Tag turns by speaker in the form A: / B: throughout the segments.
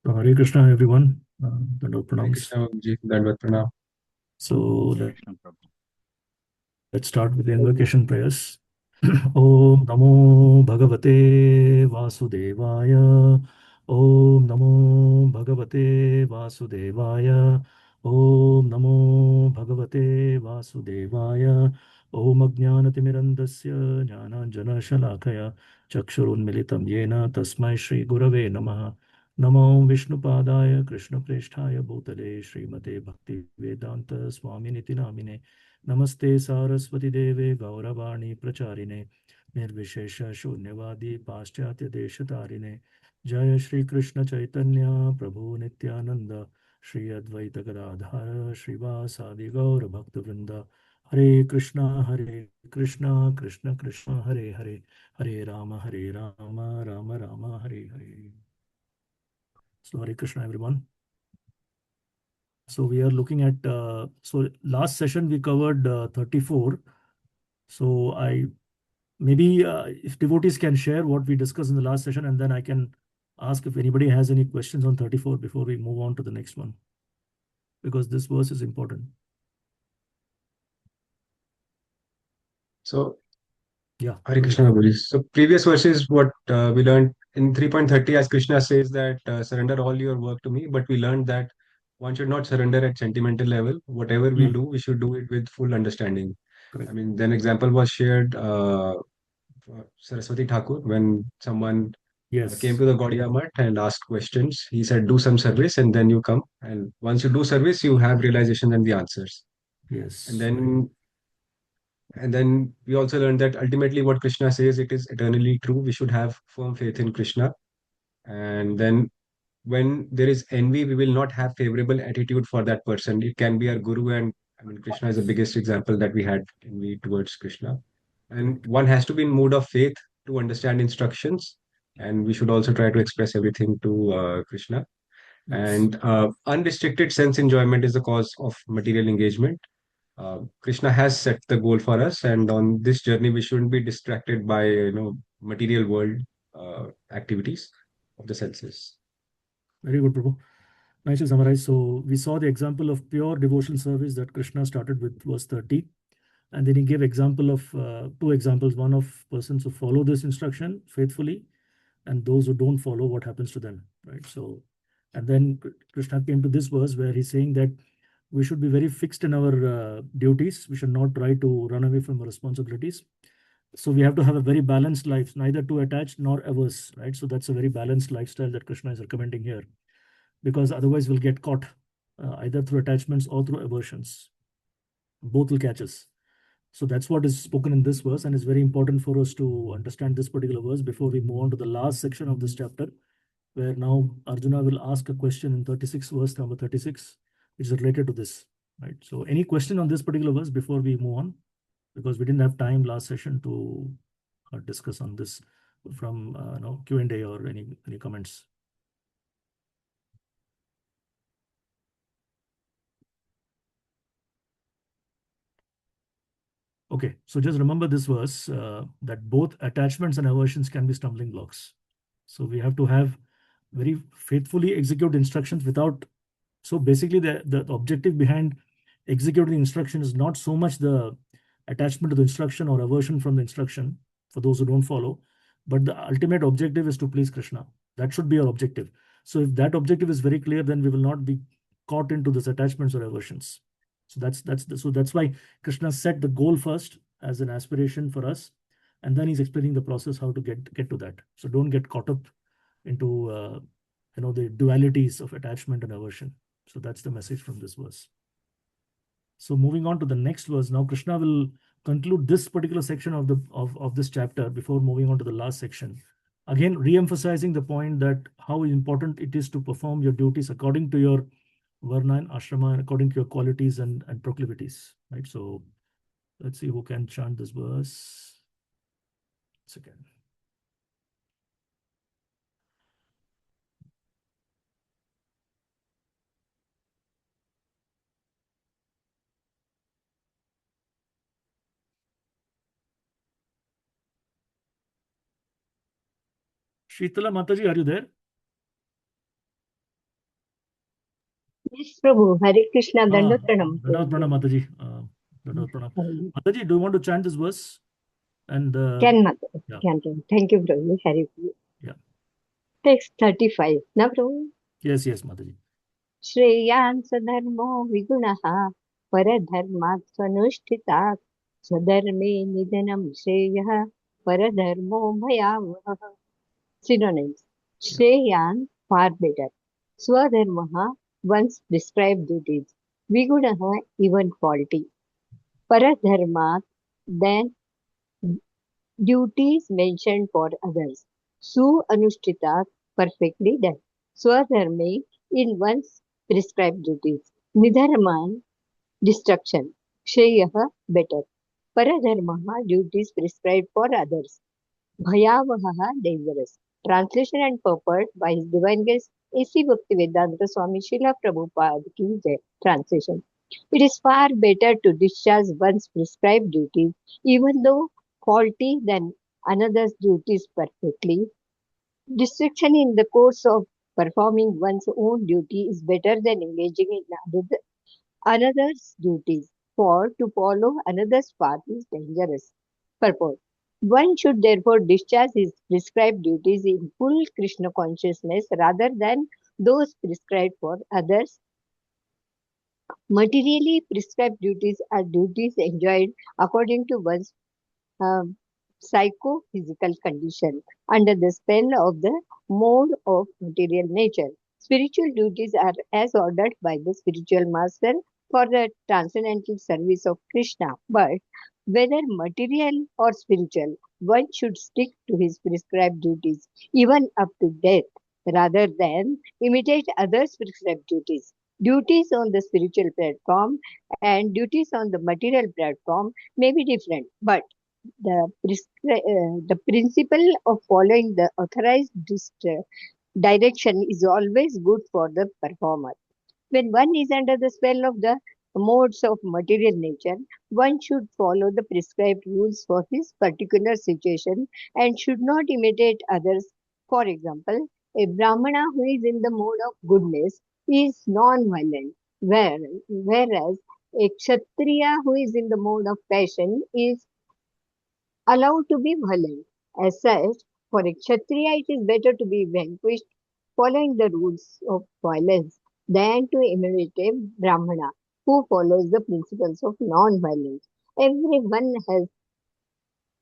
A: So Hare Krishna, everyone. Dandavad
B: Hare
A: pranams.
B: Krishna, Ji, Dandavad Pranam.
A: So let-
C: Krishna Prabhu.
A: let's start with the invocation prayers. Om Namo Bhagavate Vasudevaya. Om Namo Bhagavate Vasudevaya. Om Namo Bhagavate Vasudevaya. Om Ajnanatimirandasya Jnananjana Shalakaya Chakshurunmilitam Yena Tasmai Shri Gurave Namaha. Namo Vishnupadaya Krishna Presthaya Bhutale Srimate Bhakti Vedanta Swaminiti Namine Namaste Saraswati Deve Gauravani Pracharine Nirvishesha Shunyavadi Paschatya Deshatarine Jaya Shri Krishna Chaitanya Prabhu Nityananda Shri Advaita Gadadhara Srivasadi Gaura Bhaktavrinda Hare Krishna Krishna Krishna Hare Hare Hare Rama Rama Rama Hare Hare. So Hare Krishna everyone. So we are looking at so last session we covered 34. So I maybe if devotees can share what we discussed in the last session, and then I can ask if anybody has any questions on 34 before we move on to the next one, because this verse is important.
B: So,
A: Yeah,
B: Hare
A: go ahead.
B: Krishna, Prabhuji. So, previous verses, what we learned in 3.30, as Krishna says that surrender all your work to me, but we learned that one should not surrender at sentimental level. Whatever we
A: Hmm,
B: do, we should do it with full understanding. I
A: correct.
B: mean, then example was shared for Saraswati Thakur when someone came
A: Yes,
B: to the Gaudiya Math and asked questions. He said, do some service and then you come. And once you do service, you have realization and the answers. And
A: yes, very good.
B: then And then we also learned that ultimately what Krishna says, it is eternally true. We should have firm faith in Krishna. And then when there is envy, we will not have favorable attitude for that person. It can be our guru, and I mean Krishna is the biggest example that we had envy towards Krishna. And
A: Correct.
B: one has to be in mood of faith to understand instructions. And we should also try to express everything to Krishna.
A: Yes,
B: And unrestricted sense enjoyment is the cause of material engagement. Krishna has set the goal for us, and on this journey, we shouldn't be distracted by material world activities of the senses.
A: very good, Prabhu. Nicely summarized. So we saw the example of pure devotional service that Krishna started with verse 30. And then he gave example of two examples, one of persons who follow this instruction faithfully and those who don't follow, what happens to them, right? So, and then Krishna came to this verse where he's saying that we should be very fixed in our duties. We should not try to run away from our responsibilities. So we have to have a very balanced life, neither too attached nor averse, right? So that's a very balanced lifestyle that Krishna is recommending here, because otherwise we'll get caught either through attachments or through aversions. Both will catch us. So that's what is spoken in this verse, and it's very important for us to understand this particular verse before we move on to the last section of this chapter, where now Arjuna will ask a question in 36, verse number 36, which is related to this. Right. So, any question on this particular verse before we move on? Because we didn't have time last session to discuss on this from no Q&A or any comments. Okay, so just remember this verse that both attachments and aversions can be stumbling blocks. So we have to have very faithfully execute instructions without. So basically, the objective behind executing the instruction is not so much the attachment to the instruction or aversion from the instruction for those who don't follow, but the ultimate objective is to please Krishna. That should be our objective. So if that objective is very clear, then we will not be caught into these attachments or aversions. So that's why Krishna set the goal first as an aspiration for us, and then he's explaining the process how to get to that. So don't get caught up into the dualities of attachment and aversion. So that's the message from this verse. So moving on to the next verse, now Krishna will conclude this particular section of this chapter before moving on to the last section. Again, re-emphasizing the point that how important it is to perform your duties according to your varna and ashrama and according to your qualities and proclivities. Right. So let's see who can chant this verse. Second. Shitala Mataji, are you there?
C: Prabhu, Hare Krishna,
A: Ah,
C: Dandot Pranam.
A: Dandavad Pranam, Mataji. Dandavad Pranam. Mataji, do you want to chant this verse? And
C: Can Mata,
A: yeah,
C: can. Thank you, Prabhu. Hare Krishna.
A: yeah.
C: Text 35. Now, Prabhu.
A: Yes, yes, Mataji.
C: Shreyans धर्मो विगुणः परधर्मात् स्वनुष्ठितात् स्वधर्मे निधनं श्रेयः परधर्मो भयावहः. Synonyms.
A: Yeah,
C: Shreyan, far better. Swadharmaha, one's prescribed duties. Vigunaha, even faulty. Paradharmat, then duties mentioned for others. Su anushtitat, perfectly done. Swadharme, in one's prescribed duties. Nidharman, destruction. Shreyaha, better. Paradharmaha, duties prescribed for others. Bhayavaha, dangerous. Translation and purport by His Divine Grace A.C. Bhaktivedanta Swami Srila Prabhupada Ki Jai. Translation. It is far better to discharge one's prescribed duties, even though faulty, than another's duties perfectly. Distraction in the course of performing one's own duty is better than engaging in another's duties, for to follow another's path is dangerous. Purport. One should therefore discharge his prescribed duties in full Krishna consciousness rather than those prescribed for others. Materially prescribed duties are duties enjoyed according to one's um, psychophysical condition under the spell of the mode of material nature. Spiritual duties are as ordered by the spiritual master for the transcendental service of Krishna. But whether material or spiritual, one should stick to his prescribed duties even up to death rather than imitate others' prescribed duties. Duties on the spiritual platform and duties on the material platform may be different, but the principle of following the authorized direction is always good for the performer. When one is under the spell of the modes of material nature, one should follow the prescribed rules for his particular situation and should not imitate others. For example, a Brahmana who is in the mode of goodness is non-violent, whereas a Kshatriya who is in the mode of passion is allowed to be violent. As such, for a Kshatriya, it is better to be vanquished following the rules of violence than to imitate a Brahmana who follows the principles of non-violence. Everyone has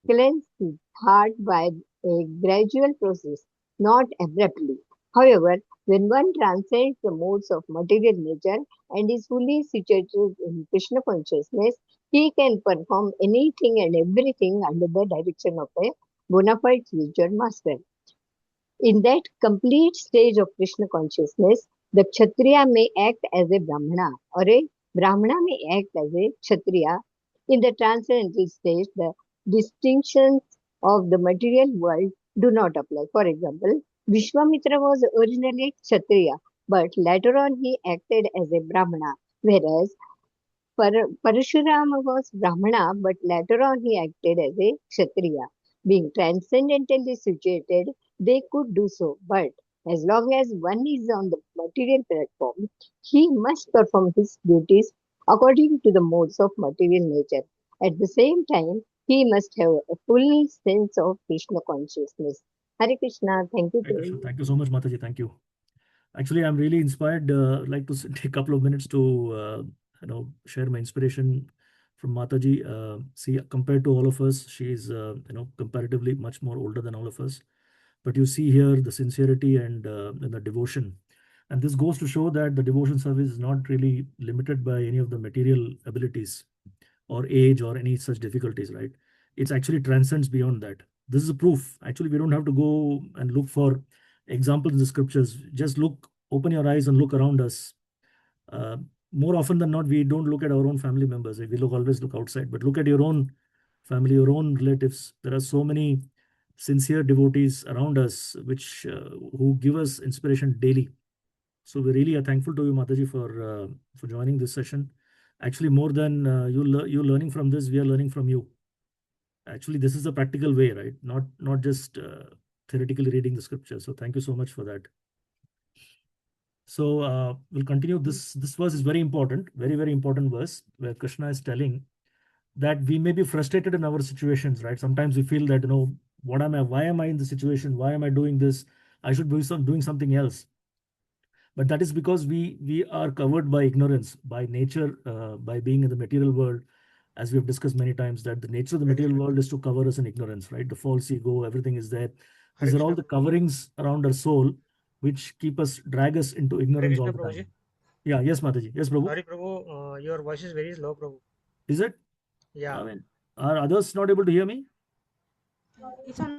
C: cleansed his heart by a gradual process, not abruptly. However, when one transcends the modes of material nature and is fully situated in Krishna consciousness, he can perform anything and everything under the direction of a bona fide spiritual master. In that complete stage of Krishna consciousness, the Kshatriya may act as a Brahmana or a Brahmana may act as a Kshatriya. In the transcendental stage, the distinctions of the material world do not apply. For example, Vishwamitra was originally Kshatriya, but later on he acted as a Brahmana, whereas Parashurama was Brahmana, but later on he acted as a Kshatriya. Being transcendentally situated, they could do so, but as long as one is on the material platform, he must perform his duties according to the modes of material nature. At the same time, he must have a full sense of Krishna consciousness. Hare Krishna, thank you.
A: Hare Krishna. Thank you so much, Mataji. Thank you. Actually, I'm really inspired. I'd like to take a couple of minutes to share my inspiration from Mataji. See, compared to all of us, she is comparatively much more older than all of us. But you see here the sincerity and the devotion, and this goes to show that the devotion service is not really limited by any of the material abilities or age or any such difficulties, right? It's actually transcends beyond that. This is a proof. Actually, we don't have to go and look for examples in the scriptures. Just look, open your eyes and look around us. Uh, More often than not, we don't look at our own family members. We always look outside, but look at your own family, your own relatives. There are so many sincere devotees around us, which who give us inspiration daily. So we really are thankful to you, Mataji, for joining this session. Actually, more than you learning from this, we are learning from you. Actually, this is a practical way, right? Not just theoretically reading the scripture. So thank you so much for that. So we'll continue. This verse is very important, very, very important verse, where Krishna is telling that we may be frustrated in our situations, right? Sometimes we feel that, what am I? Why am I in the situation? Why am I doing this? I should be doing something else. But that is because we are covered by ignorance, by nature, by being in the material world. As we have discussed many times, that the nature of the material world is to cover us in ignorance, right? The false ego, everything is there.
B: Hare
A: These are all
B: Krishna,
A: the
B: Prabhuji.
A: coverings around our soul, which drag us into
D: Hare
A: ignorance all
D: Krishna,
A: the time.
D: Prabhuji.
A: Yeah, yes, Mataji. Yes, Prabhu.
D: Sorry, Prabhu, your voice is very low, Prabhu.
A: Is it?
D: Yeah.
A: I mean, are others not able to hear me?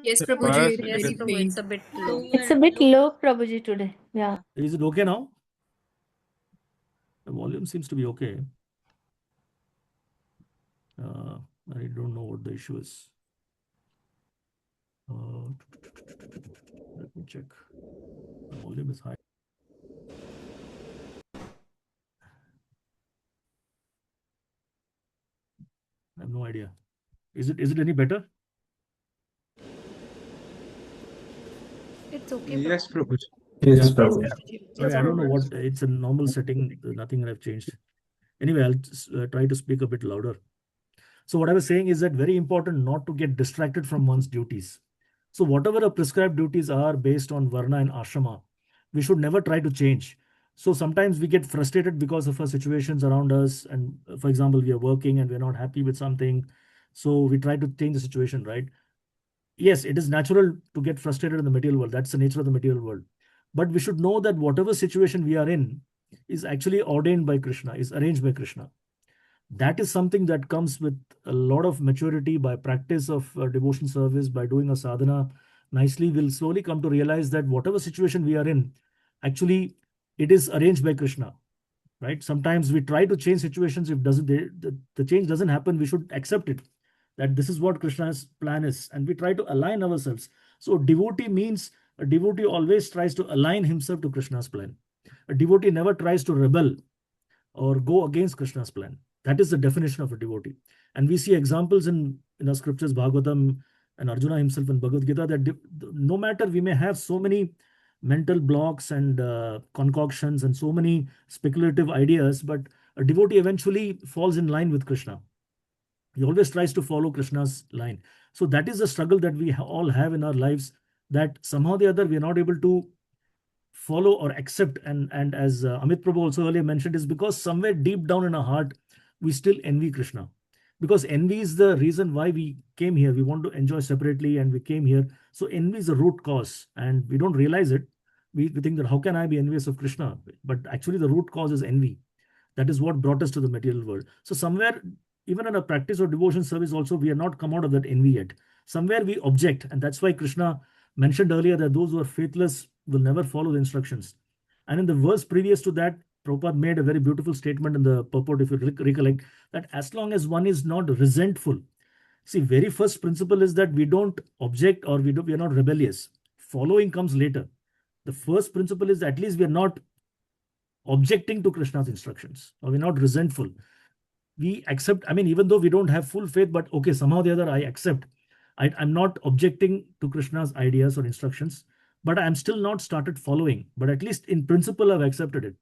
E: Yes,
B: For us,
E: Prabhuji,
B: it
E: very
B: is
E: Prabhu, it's a bit low.
F: It's a bit low, Prabhuji, today. Yeah.
A: Is it okay now? The volume seems to be okay. Uh, I don't know what the issue is. Let me check. The volume is high. I have no idea. Is it any better?
E: It's okay,
B: yes,
E: Prabhu.
B: Prabhuji.
G: Yes,
A: Yeah.
G: Prabhu.
A: Okay, I don't know what, it's a normal setting, nothing I've changed. Anyway, I'll try to speak a bit louder. So what I was saying is that very important not to get distracted from one's duties. So whatever our prescribed duties are based on varna and ashrama, we should never try to change. So sometimes we get frustrated because of our situations around us. And for example, we are working and we're not happy with something. So we try to change the situation, right? Yes, it is natural to get frustrated in the material world. That's the nature of the material world. But we should know that whatever situation we are in is actually ordained by Krishna, is arranged by Krishna. That is something that comes with a lot of maturity by practice of devotion service, by doing a sadhana nicely. We'll slowly come to realize that whatever situation we are in, actually, it is arranged by Krishna, right? Sometimes we try to change situations. If doesn't the change doesn't happen, we should accept it, that this is what Krishna's plan is, and we try to align ourselves. So devotee means a devotee always tries to align himself to Krishna's plan. A devotee never tries to rebel or go against Krishna's plan. That is the definition of a devotee. And we see examples in our scriptures, Bhagavatam and Arjuna himself in Bhagavad Gita, that no matter we may have so many mental blocks and concoctions and so many speculative ideas, but a devotee eventually falls in line with Krishna. He always tries to follow Krishna's line. So that is the struggle that we all have in our lives, that somehow or the other we are not able to follow or accept. And as Amit Prabhu also earlier mentioned, is because somewhere deep down in our heart we still envy Krishna, because envy is the reason why we came here. We want to enjoy separately and we came here. So envy is the root cause and we don't realize it. We think that how can I be envious of Krishna, but actually the root cause is envy. That is what brought us to the material world. So somewhere, even in a practice or devotion service also, we are not come out of that envy yet. Somewhere we object, and that's why Krishna mentioned earlier that those who are faithless will never follow the instructions. And in the verse previous to that, Prabhupada made a very beautiful statement in the purport, if you recollect, that as long as one is not resentful. See, very first principle is that we don't object, or we are not rebellious. Following comes later. The first principle is that at least we are not objecting to Krishna's instructions, or we're not resentful. We accept, I mean, even though we don't have full faith, but okay, somehow or the other, I accept. I'm not objecting to Krishna's ideas or instructions, but I'm still not started following. But at least in principle, I've accepted it.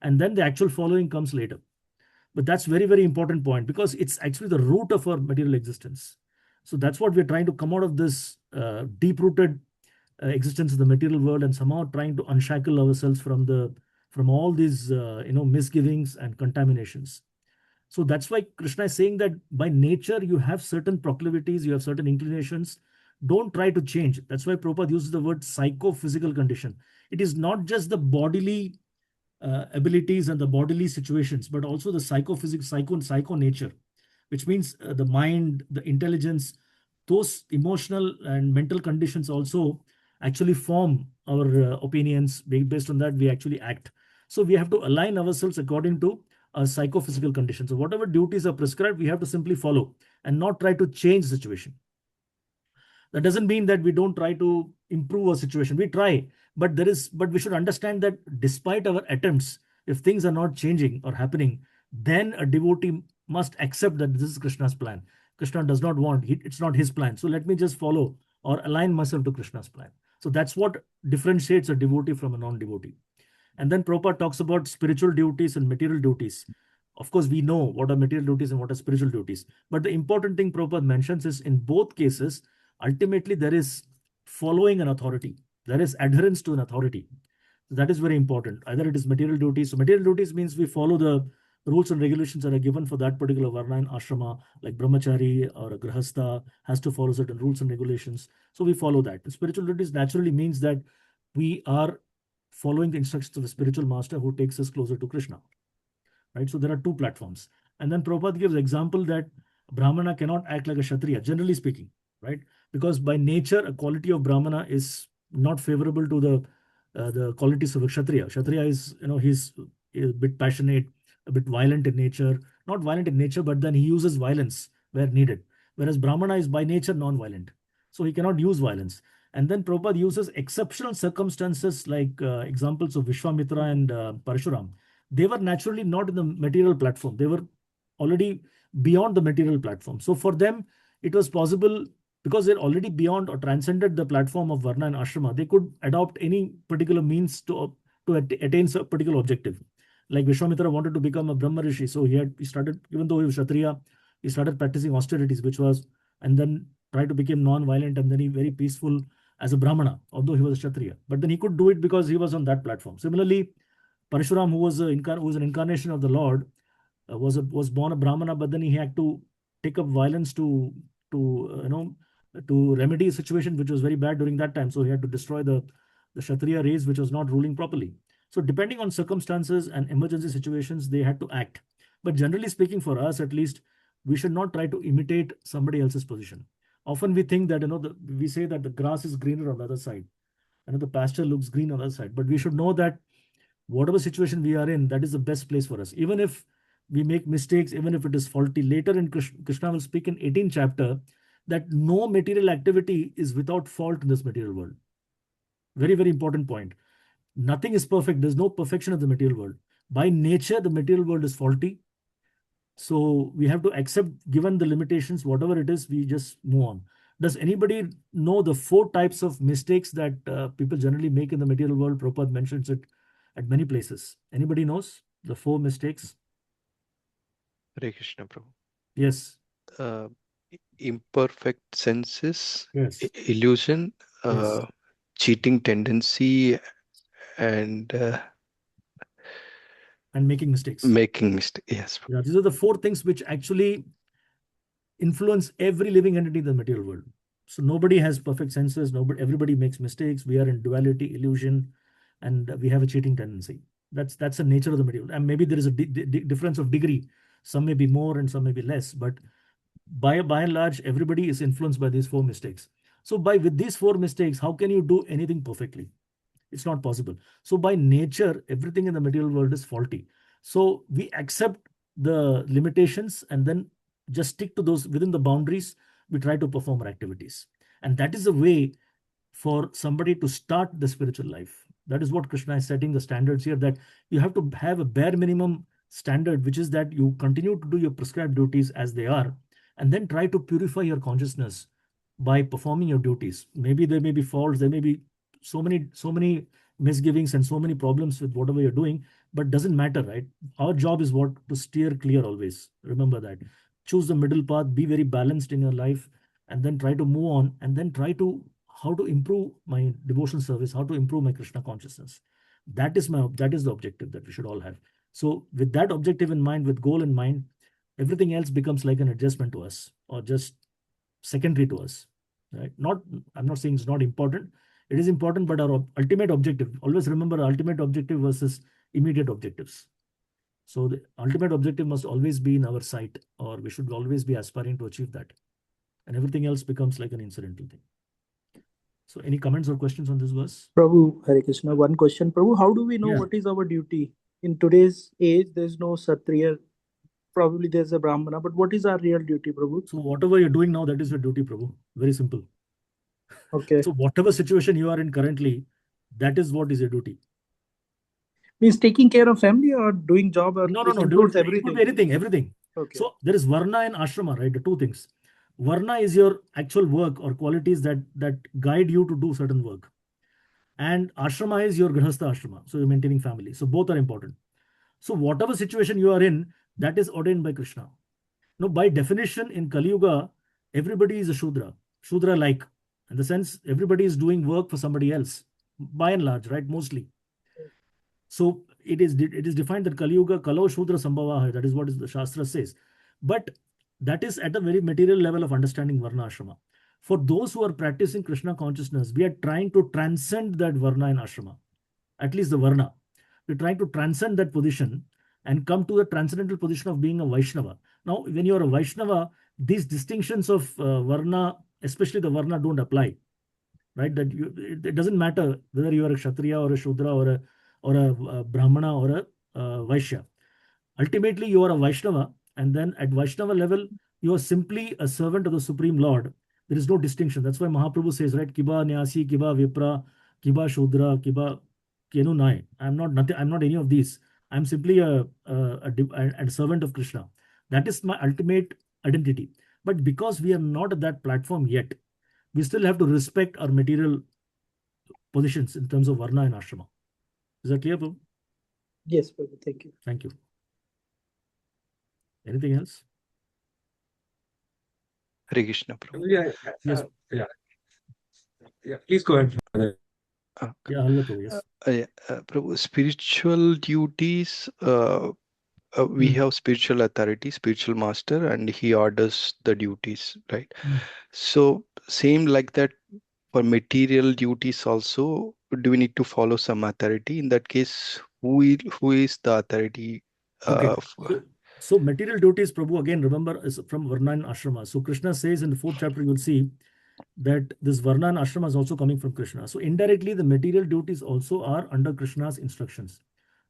A: And then the actual following comes later. But that's very, very important point, because it's actually the root of our material existence. So that's what we're trying to come out of this deep-rooted existence in the material world, and somehow trying to unshackle ourselves from all these misgivings and contaminations. So that's why Krishna is saying that by nature you have certain proclivities, you have certain inclinations. Don't try to change. That's why Prabhupada uses the word psychophysical condition. It is not just the bodily abilities and the bodily situations, but also the psychophysical, psycho nature, which means the mind, the intelligence, those emotional and mental conditions also actually form our opinions. Based on that, we actually act. So we have to align ourselves according to our psychophysical conditions. So whatever duties are prescribed, we have to simply follow and not try to change the situation. That doesn't mean that we don't try to improve our situation. We try, but we should understand that despite our attempts, if things are not changing or happening, then a devotee must accept that this is Krishna's plan. Krishna does not want, it's not his plan. So let me just follow or align myself to Krishna's plan. So that's what differentiates a devotee from a non-devotee. And then Prabhupada talks about spiritual duties and material duties. Of course, we know what are material duties and what are spiritual duties. But the important thing Prabhupada mentions is in both cases, ultimately there is following an authority. There is adherence to an authority. That is very important. Either it is material duties. So material duties means we follow the rules and regulations that are given for that particular varna and ashrama, like brahmachari or a grahastha has to follow certain rules and regulations. So we follow that. Spiritual duties naturally means that we are following the instructions of a spiritual master who takes us closer to Krishna. Right? So there are two platforms. And then Prabhupada gives example that Brahmana cannot act like a Kshatriya, generally speaking, right? Because by nature, a quality of Brahmana is not favorable to the qualities of a Kshatriya. Kshatriya is, he's a bit passionate, a bit violent in nature, not violent in nature, but then he uses violence where needed. Whereas Brahmana is by nature non-violent. So he cannot use violence. And then Prabhupada uses exceptional circumstances like examples of Vishwamitra and Parshuram. They were naturally not in the material platform. They were already beyond the material platform. So for them, it was possible because they're already beyond or transcended the platform of Varna and Ashrama. They could adopt any particular means to attain a particular objective. Like Vishwamitra wanted to become a Brahma Rishi. So he started, even though he was Kshatriya, he started practicing austerities, and then tried to become non-violent and then he very peaceful as a Brahmana, although he was a Kshatriya. But then he could do it because he was on that platform. Similarly, Parshuram, who was an incarnation of the Lord, was born a Brahmana, but then he had to take up violence to remedy a situation which was very bad during that time. So he had to destroy the Kshatriya race, which was not ruling properly. So depending on circumstances and emergency situations, they had to act. But generally speaking, for us at least, we should not try to imitate somebody else's position. Often we think that we say that the grass is greener on the other side, and the pasture looks green on the other side. But we should know that whatever situation we are in, that is the best place for us. Even if we make mistakes, even if it is faulty, later in Krishna will speak in 18th chapter that no material activity is without fault in this material world. Very, very important point. Nothing is perfect. There's no perfection of the material world. By nature, the material world is faulty. So we have to accept, given the limitations, whatever it is, we just move on. Does anybody know the 4 types of mistakes that people generally make in the material world? Prabhupada mentions it at many places. Anybody knows the 4 mistakes?
G: Hare Krishna, Prabhu.
A: Yes.
G: Imperfect senses,
A: Yes.
G: illusion,
A: Yes.
G: cheating tendency, and
A: Making mistakes.
G: making mistake. Yes.
A: Yeah, these are the 4 things which actually influence every living entity in the material world. So nobody has perfect senses. Everybody makes mistakes. We are in duality, illusion, and we have a cheating tendency. That's the nature of the material. And maybe there is a difference of degree. Some may be more and some may be less. But by and large, everybody is influenced by these 4 mistakes. So with these 4 mistakes, how can you do anything perfectly? It's not possible. So by nature, everything in the material world is faulty. So we accept the limitations and then just stick to those within the boundaries. We try to perform our activities. And that is the way for somebody to start the spiritual life. That is what Krishna is setting the standards here, that you have to have a bare minimum standard, which is that you continue to do your prescribed duties as they are, and then try to purify your consciousness by performing your duties. Maybe there may be faults, there may be so many misgivings and so many problems with whatever you're doing, but doesn't matter, right? Our job is to steer clear always. Remember that. Choose the middle path, be very balanced in your life, and then try to move on, and then try to how to improve my devotion service, how to improve my Krishna consciousness. That is the objective that we should all have. So with that objective in mind, with goal in mind, everything else becomes like an adjustment to us or just secondary to us, right? I'm not saying it's not important. It is important, but our ultimate objective, always remember ultimate objective versus immediate objectives. So the ultimate objective must always be in our sight, or we should always be aspiring to achieve that. And everything else becomes like an incidental thing. So any comments or questions on this verse?
H: Prabhu, Hare Krishna, one question. Prabhu, how do we know what is our duty? In today's age, there's no Satriya. Probably there's a Brahmana, but what is our real duty, Prabhu?
A: So whatever you're doing now, that is your duty, Prabhu. Very simple.
H: Okay.
A: So whatever situation you are in currently, that is what is your duty.
H: Means taking care of family or doing job, or
A: No.
H: includes
A: It
H: everything.
A: could be everything.
H: Okay.
A: So there is varna and ashrama, right? The 2 things. Varna is your actual work or qualities that guide you to do certain work. And ashrama is your grihastha ashrama. So you're maintaining family. So both are important. So whatever situation you are in, that is ordained by Krishna. Now, by definition, in Kali Yuga, everybody is a Shudra, Shudra-like, in the sense everybody is doing work for somebody else, by and large, right? Mostly. So it is defined that Kali Yuga, Kalo Shudra Sambhava hai. That is what the Shastra says. But that is at a very material level of understanding Varna Ashrama. For those who are practicing Krishna consciousness, we are trying to transcend that Varna in Ashrama, at least the Varna. We're trying to transcend that position and come to the transcendental position of being a Vaishnava. Now, when you're a Vaishnava, these distinctions of Varna, especially the Varna, don't apply, right? That it doesn't matter whether you are a Kshatriya or a Shudra or a Brahmana or a Vaishya. Ultimately, you are a Vaishnava, and then at Vaishnava level, you are simply a servant of the Supreme Lord. There is no distinction. That's why Mahaprabhu says, right? Kiba Nyasi, Kiba Vipra, Kiba Shudra, Kiba Kenu Nai. I'm not nothing. I'm not any of these. I'm simply a servant of Krishna. That is my ultimate identity. But because we are not at that platform yet, we still have to respect our material positions in terms of Varna and Ashrama. Is that clear, Prabhu?
H: Yes, Prabhu. Thank you.
A: Thank you. Anything else?
G: Hare Krishna, Prabhu.
A: Yes.
B: Please go ahead.
G: Okay.
A: Yeah, Allah Prabhu, yes.
G: Prabhu, spiritual duties, we have spiritual authority, spiritual master, and he orders the duties, right? So same like that for material duties also, do we need to follow some authority? In that case, who is the authority?
A: Okay. So material duties, Prabhu, again, remember, is from Varna and Ashrama. So Krishna says in the 4th chapter, you'll see that this Varna and Ashrama is also coming from Krishna. So indirectly, the material duties also are under Krishna's instructions.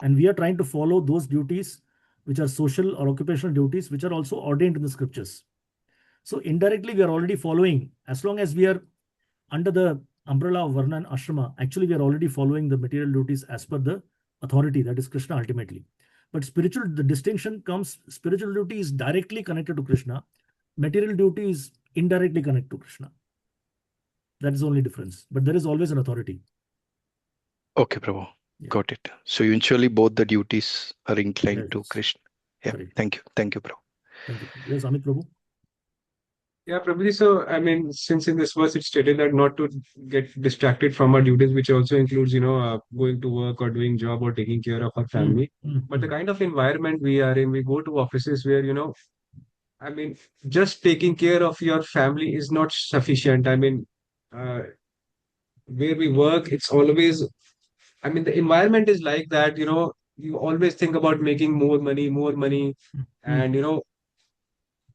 A: And we are trying to follow those duties, which are social or occupational duties, which are also ordained in the scriptures. So indirectly, we are already following, as long as we are under the umbrella of Varna and Ashrama, actually, we are already following the material duties as per the authority, that is Krishna ultimately. But spiritual, the distinction comes, spiritual duty is directly connected to Krishna. Material duty is indirectly connected to Krishna. That is the only difference. But there is always an authority.
G: Okay, Prabhu.
A: Yeah.
G: Got it. So eventually both the duties are inclined to
A: Yes.
G: Krishna. Yeah.
A: Correct.
G: Thank you. Thank you, Prabhu.
A: Thank you. Yes, Amit Prabhu.
B: Yeah, probably. So, I mean, since in this verse it stated that not to get distracted from our duties, which also includes, going to work or doing job or taking care of our family. But the kind of environment we are in, we go to offices where, I mean, just taking care of your family is not sufficient. I mean, where we work, it's always, I mean, the environment is like that, you always think about making more money. And,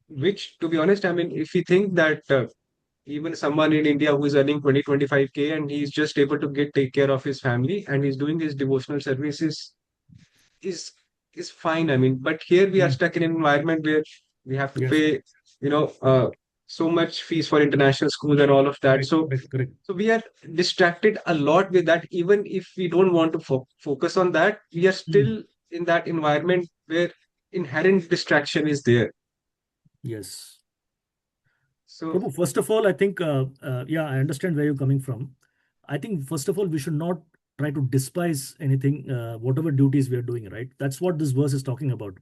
B: which, to be honest, I mean, if you think that even someone in India who is earning 25K and he's just able to take care of his family and he's doing his devotional services is is fine. I mean, but here we are stuck in an environment where we have to pay, so much fees for international schools and all of that.
A: Correct.
B: So we are distracted a lot with that. Even if we don't want to focus on that, we are still in that environment where inherent distraction is there.
A: Yes.
B: So,
A: Prabhu, first of all, I think, yeah, I understand where you're coming from. I think, first of all, we should not try to despise anything, whatever duties we are doing, right? That's what this verse is talking about.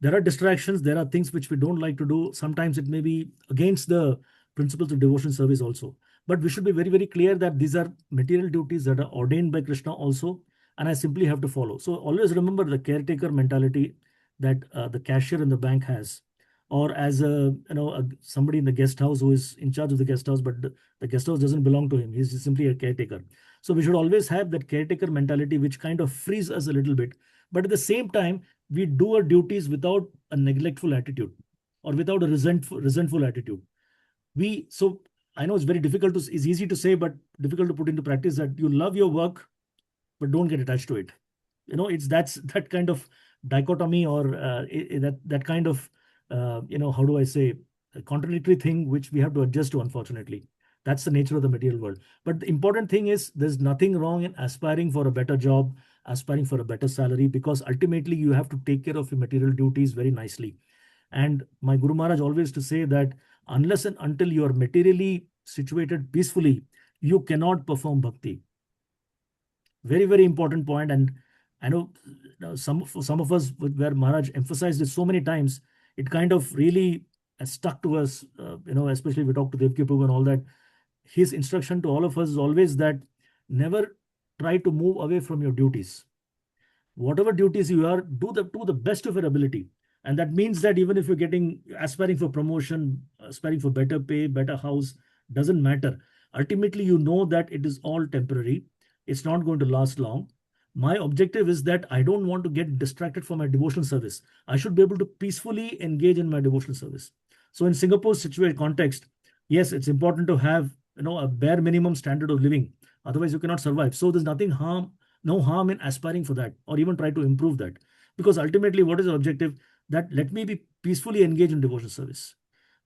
A: There are distractions, there are things which we don't like to do. Sometimes it may be against the principles of devotion service also. But we should be very, very clear that these are material duties that are ordained by Krishna also, and I simply have to follow. So always remember the caretaker mentality that the cashier in the bank has, or as somebody in the guest house who is in charge of the guest house, but the guest house doesn't belong to him. He's simply a caretaker. So we should always have that caretaker mentality, which kind of frees us a little bit. But at the same time, we do our duties without a neglectful attitude or without a resentful attitude. So I know it's very difficult it's easy to say, but difficult to put into practice, that you love your work, but don't get attached to it. That's that kind of dichotomy, or that kind of, how do I say, a contradictory thing, which we have to adjust to, unfortunately. That's the nature of the material world. But the important thing is, there's nothing wrong in aspiring for a better job, aspiring for a better salary, because ultimately you have to take care of your material duties very nicely. And my Guru Maharaj always to say that unless and until you are materially situated peacefully, you cannot perform bhakti. Very, very important point. And I know some of us, where Maharaj emphasized it so many times, it kind of really stuck to us, especially we talk to Devki Prabhu and all that. His instruction to all of us is always that never try to move away from your duties. Whatever duties you are, do the best of your ability. And that means that even if you're aspiring for promotion, aspiring for better pay, better house, doesn't matter. Ultimately, you know that it is all temporary. It's not going to last long. My objective is that I don't want to get distracted from my devotional service. I should be able to peacefully engage in my devotional service. So in Singapore's situation context, yes, it's important to have a bare minimum standard of living. Otherwise, you cannot survive. So there's no harm in aspiring for that, or even try to improve that. Because ultimately, what is the objective? That let me be peacefully engaged in devotional service.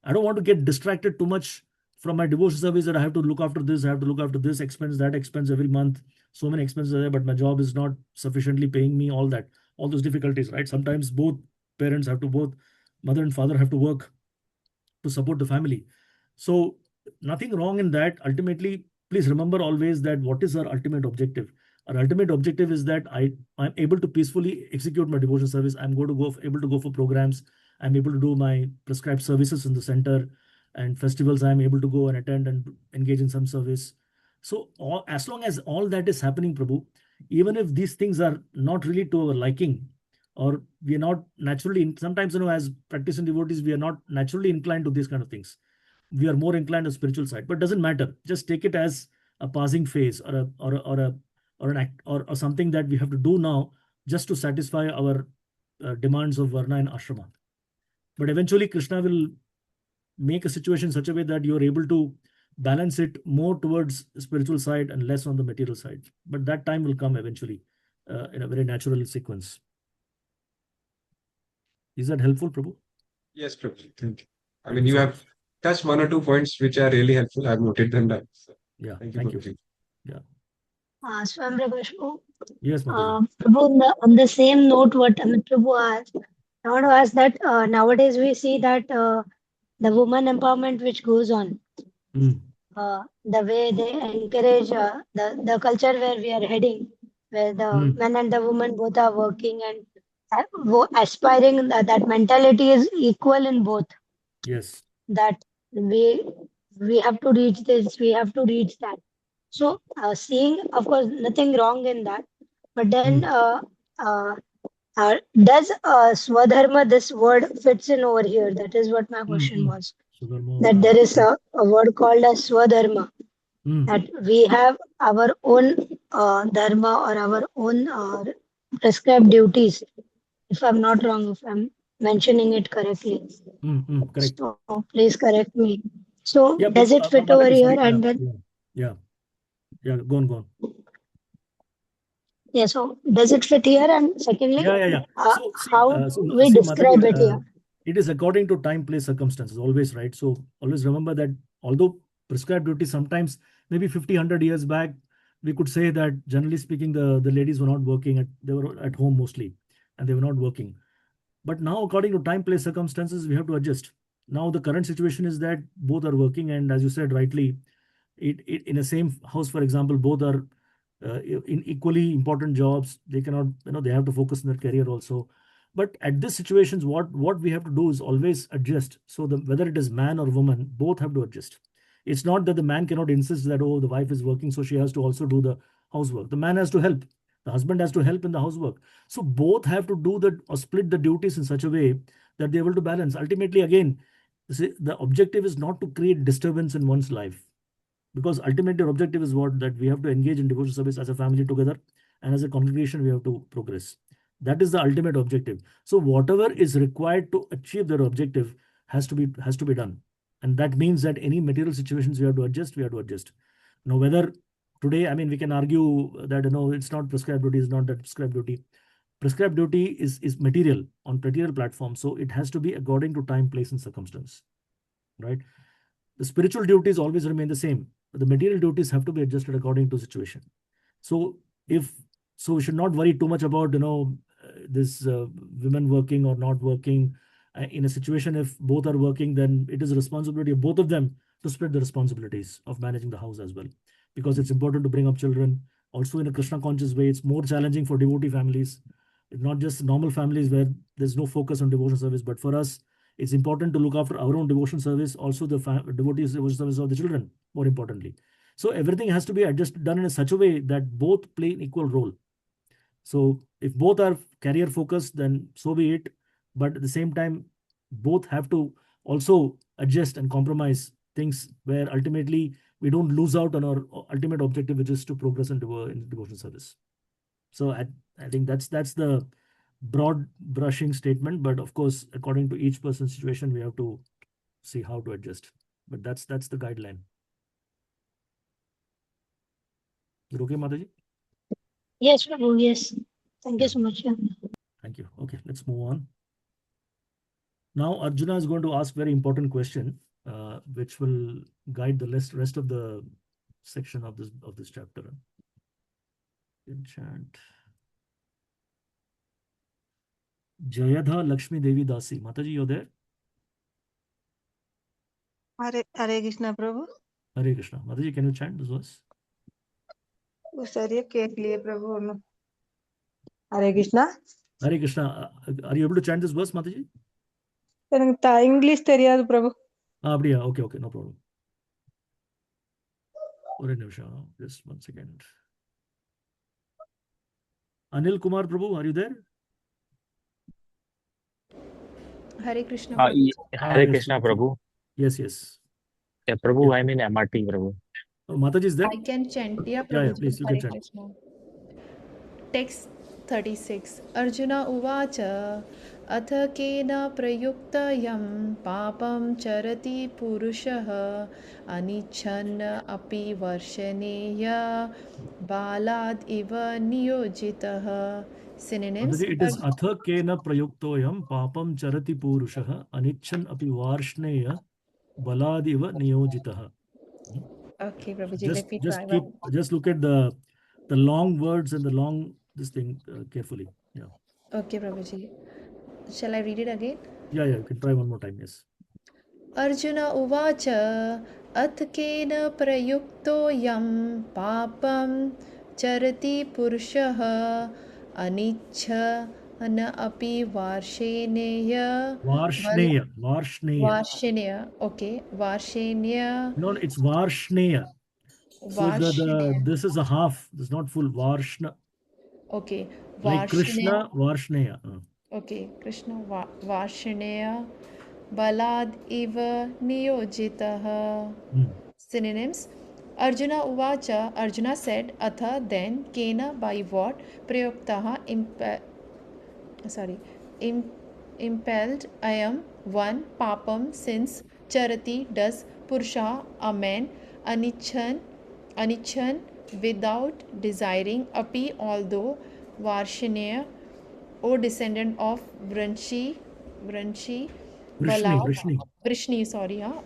A: I don't want to get distracted too much from my devotional service, that I have to look after this, I have to look after this expense, that expense every month. So many expenses are there, but my job is not sufficiently paying me all that, all those difficulties, right? Sometimes both mother and father have to work to support the family. So nothing wrong in that. Ultimately, please remember always that what is our ultimate objective? Our ultimate objective is that I'm able to peacefully execute my devotion service. I'm going to able to go for programs. I'm able to do my prescribed services in the center, and festivals I'm able to go and attend and engage in some service. So as long as all that is happening, Prabhu, even if these things are not really to our liking, or we are not naturally, sometimes as practicing devotees, we are not naturally inclined to these kind of things. We are more inclined to spiritual side, but doesn't matter. Just take it as a passing phase, or an act, or something that we have to do now just to satisfy our demands of varna and ashrama. But eventually Krishna will make a situation such a way that you are able to balance it more towards spiritual side and less on the material side. But that time will come eventually, in a very natural sequence. Is that helpful, Prabhu?
B: Yes, Prabhu. Thank you. I mean, you have touched one or two points which are really helpful. I've noted them down. So
A: Yeah,
B: thank you,
A: thank you.
B: Prabhuji.
A: Yeah.
I: Swam Prakash,
A: Yes, Mataji.
I: Prabhu, on the same note, what Amit Prabhu asked, I want to ask that nowadays we see that the woman empowerment which goes on, the way they encourage the culture where we are heading, where the men and the woman both are working and aspiring, that mentality is equal in both.
A: Yes.
I: That we have to reach this, we have to reach that. So seeing, of course, nothing wrong in that, but then does swadharma, this word fits in over here? That is what my question was. That there is a word called as swadharma, that we have our own dharma or our own prescribed duties. If I'm not wrong, if I'm mentioning it correctly.
A: Correct.
I: So please correct me. So
A: Yeah,
I: does
A: Prabhu,
I: it fit over
A: Mataji,
I: here?
A: sorry.
I: And then
A: Yeah. Go on.
I: yeah, so does it fit here? And secondly,
A: Yeah. So
I: how we
A: see,
I: describe
A: Mataji,
I: it here?
A: it is according to time, place, circumstances, always, right? So always remember that although prescribed duty sometimes, maybe 50, 100 years back, we could say that generally speaking, the ladies were not working, they were at home mostly, and they were not working. But now, according to time, place, circumstances, we have to adjust. Now, the current situation is that both are working, and as you said rightly, in a same house, for example, both are in equally important jobs. They cannot, they have to focus on their career also. But at these situations, what we have to do is always adjust. So whether it is man or woman, both have to adjust. It's not that the man cannot insist that, oh, the wife is working, so she has to also do the housework. The man has to help. The husband has to help in the housework. So both have to do the or split the duties in such a way that they're able to balance. Ultimately, again, the objective is not to create disturbance in one's life, because ultimately our objective is what, that we have to engage in devotional service as a family together, and as a congregation we have to progress. That is the ultimate objective. So whatever is required to achieve that objective has to be done. And that means that any material situations we have to adjust. Now, whether today, I mean, we can argue that it's not prescribed duty, is not that prescribed duty. Prescribed duty is material, on material platform, so it has to be according to time, place, and circumstance, right? The spiritual duties always remain the same, but the material duties have to be adjusted according to situation. So if so, we should not worry too much about this women working or not working. In a situation, if both are working, then it is a responsibility of both of them to split the responsibilities of managing the house as well, because it's important to bring up children, also in a Krishna conscious way. It's more challenging for devotee families. It's not just normal families where there's no focus on devotion service, but for us, it's important to look after our own devotion service, also the devotees devotion service of the children, more importantly. So everything has to be adjusted, done in such a way that both play an equal role. So if both are career focused, then so be it. But at the same time, both have to also adjust and compromise things where ultimately we don't lose out on our ultimate objective, which is to progress in devotional service. So I think that's the broad brushing statement. But of course, according to each person's situation, we have to see how to adjust. But that's the guideline. Is it okay, Mataji?
I: Yes, Prabhu. Yes. Thank you
A: Yeah.
I: so much. Yeah.
A: Thank you. Okay, let's move on. Now Arjuna is going to ask very important question, which will guide the rest of the section of this chapter. Enchant. Jayadha Lakshmi Devi Dasi. Mataji, you're there?
E: Hare Krishna Prabhu
A: Hare Krishna. Mataji, can you chant this verse?
E: उसारिये केक लिए Prabhu Hare Krishna
A: Hare Krishna. Are you able to chant this verse, Mataji?
E: எனக்கு English தெரியாது பிரபு
A: அப்படியா? Okay, okay, no problem. ஒரு நிமிஷம். Just one second. Anil Kumar Prabhu, are you there?
J: Hare Krishna Prabhu.
A: Hare
J: Yes,
A: Krishna Prabhu. Yes, yes.
J: Yeah, Prabhu, I'm in MRT, Prabhu.
A: Mataji is there?
F: I can chant. Yeah,
A: Yeah,
F: Prabhuji.
A: please, you can
F: Hare
A: chant.
F: Krishna. Text 36. Arjuna uvacha अथ केन प्रयुक्तयं पापं चरति पुरुषः अनिच्छन् अपि वर्षणेय बालाद् इव नियोजितः. Synonyms.
A: It is atha kena prayuktoyam papam charati purushah anichan api varshneya baladiva niyojitaha.
F: Okay, Prabhuji, let me try.
A: Just look at the long words and the long this thing carefully. Yeah.
F: Okay, Prabhuji. Shall I read it again?
A: Yeah, you can try one more time. Yes.
F: Arjun उवाच अथ केन प्रयुक्तोऽयं पापं चरति पुरुषः अनिच्छन् अपि Varshney. Okay, Varshney.
A: No, it's varshneya. So this is a half. This is not full. Varshna.
F: Okay.
A: Like Krishna, varshneya.
F: Okay, Krishna Varshineya Balad Iva Niyojitaha. Synonyms. Arjuna Uvacha. Arjuna said, Atha, then, Kena, by what, Prayuktaha, impelled, I am, one, Papam, since, Charati, does, Purusha, a man, Anichan, without desiring, Api, although, Varshineya, O descendant of Vrishni, Balad,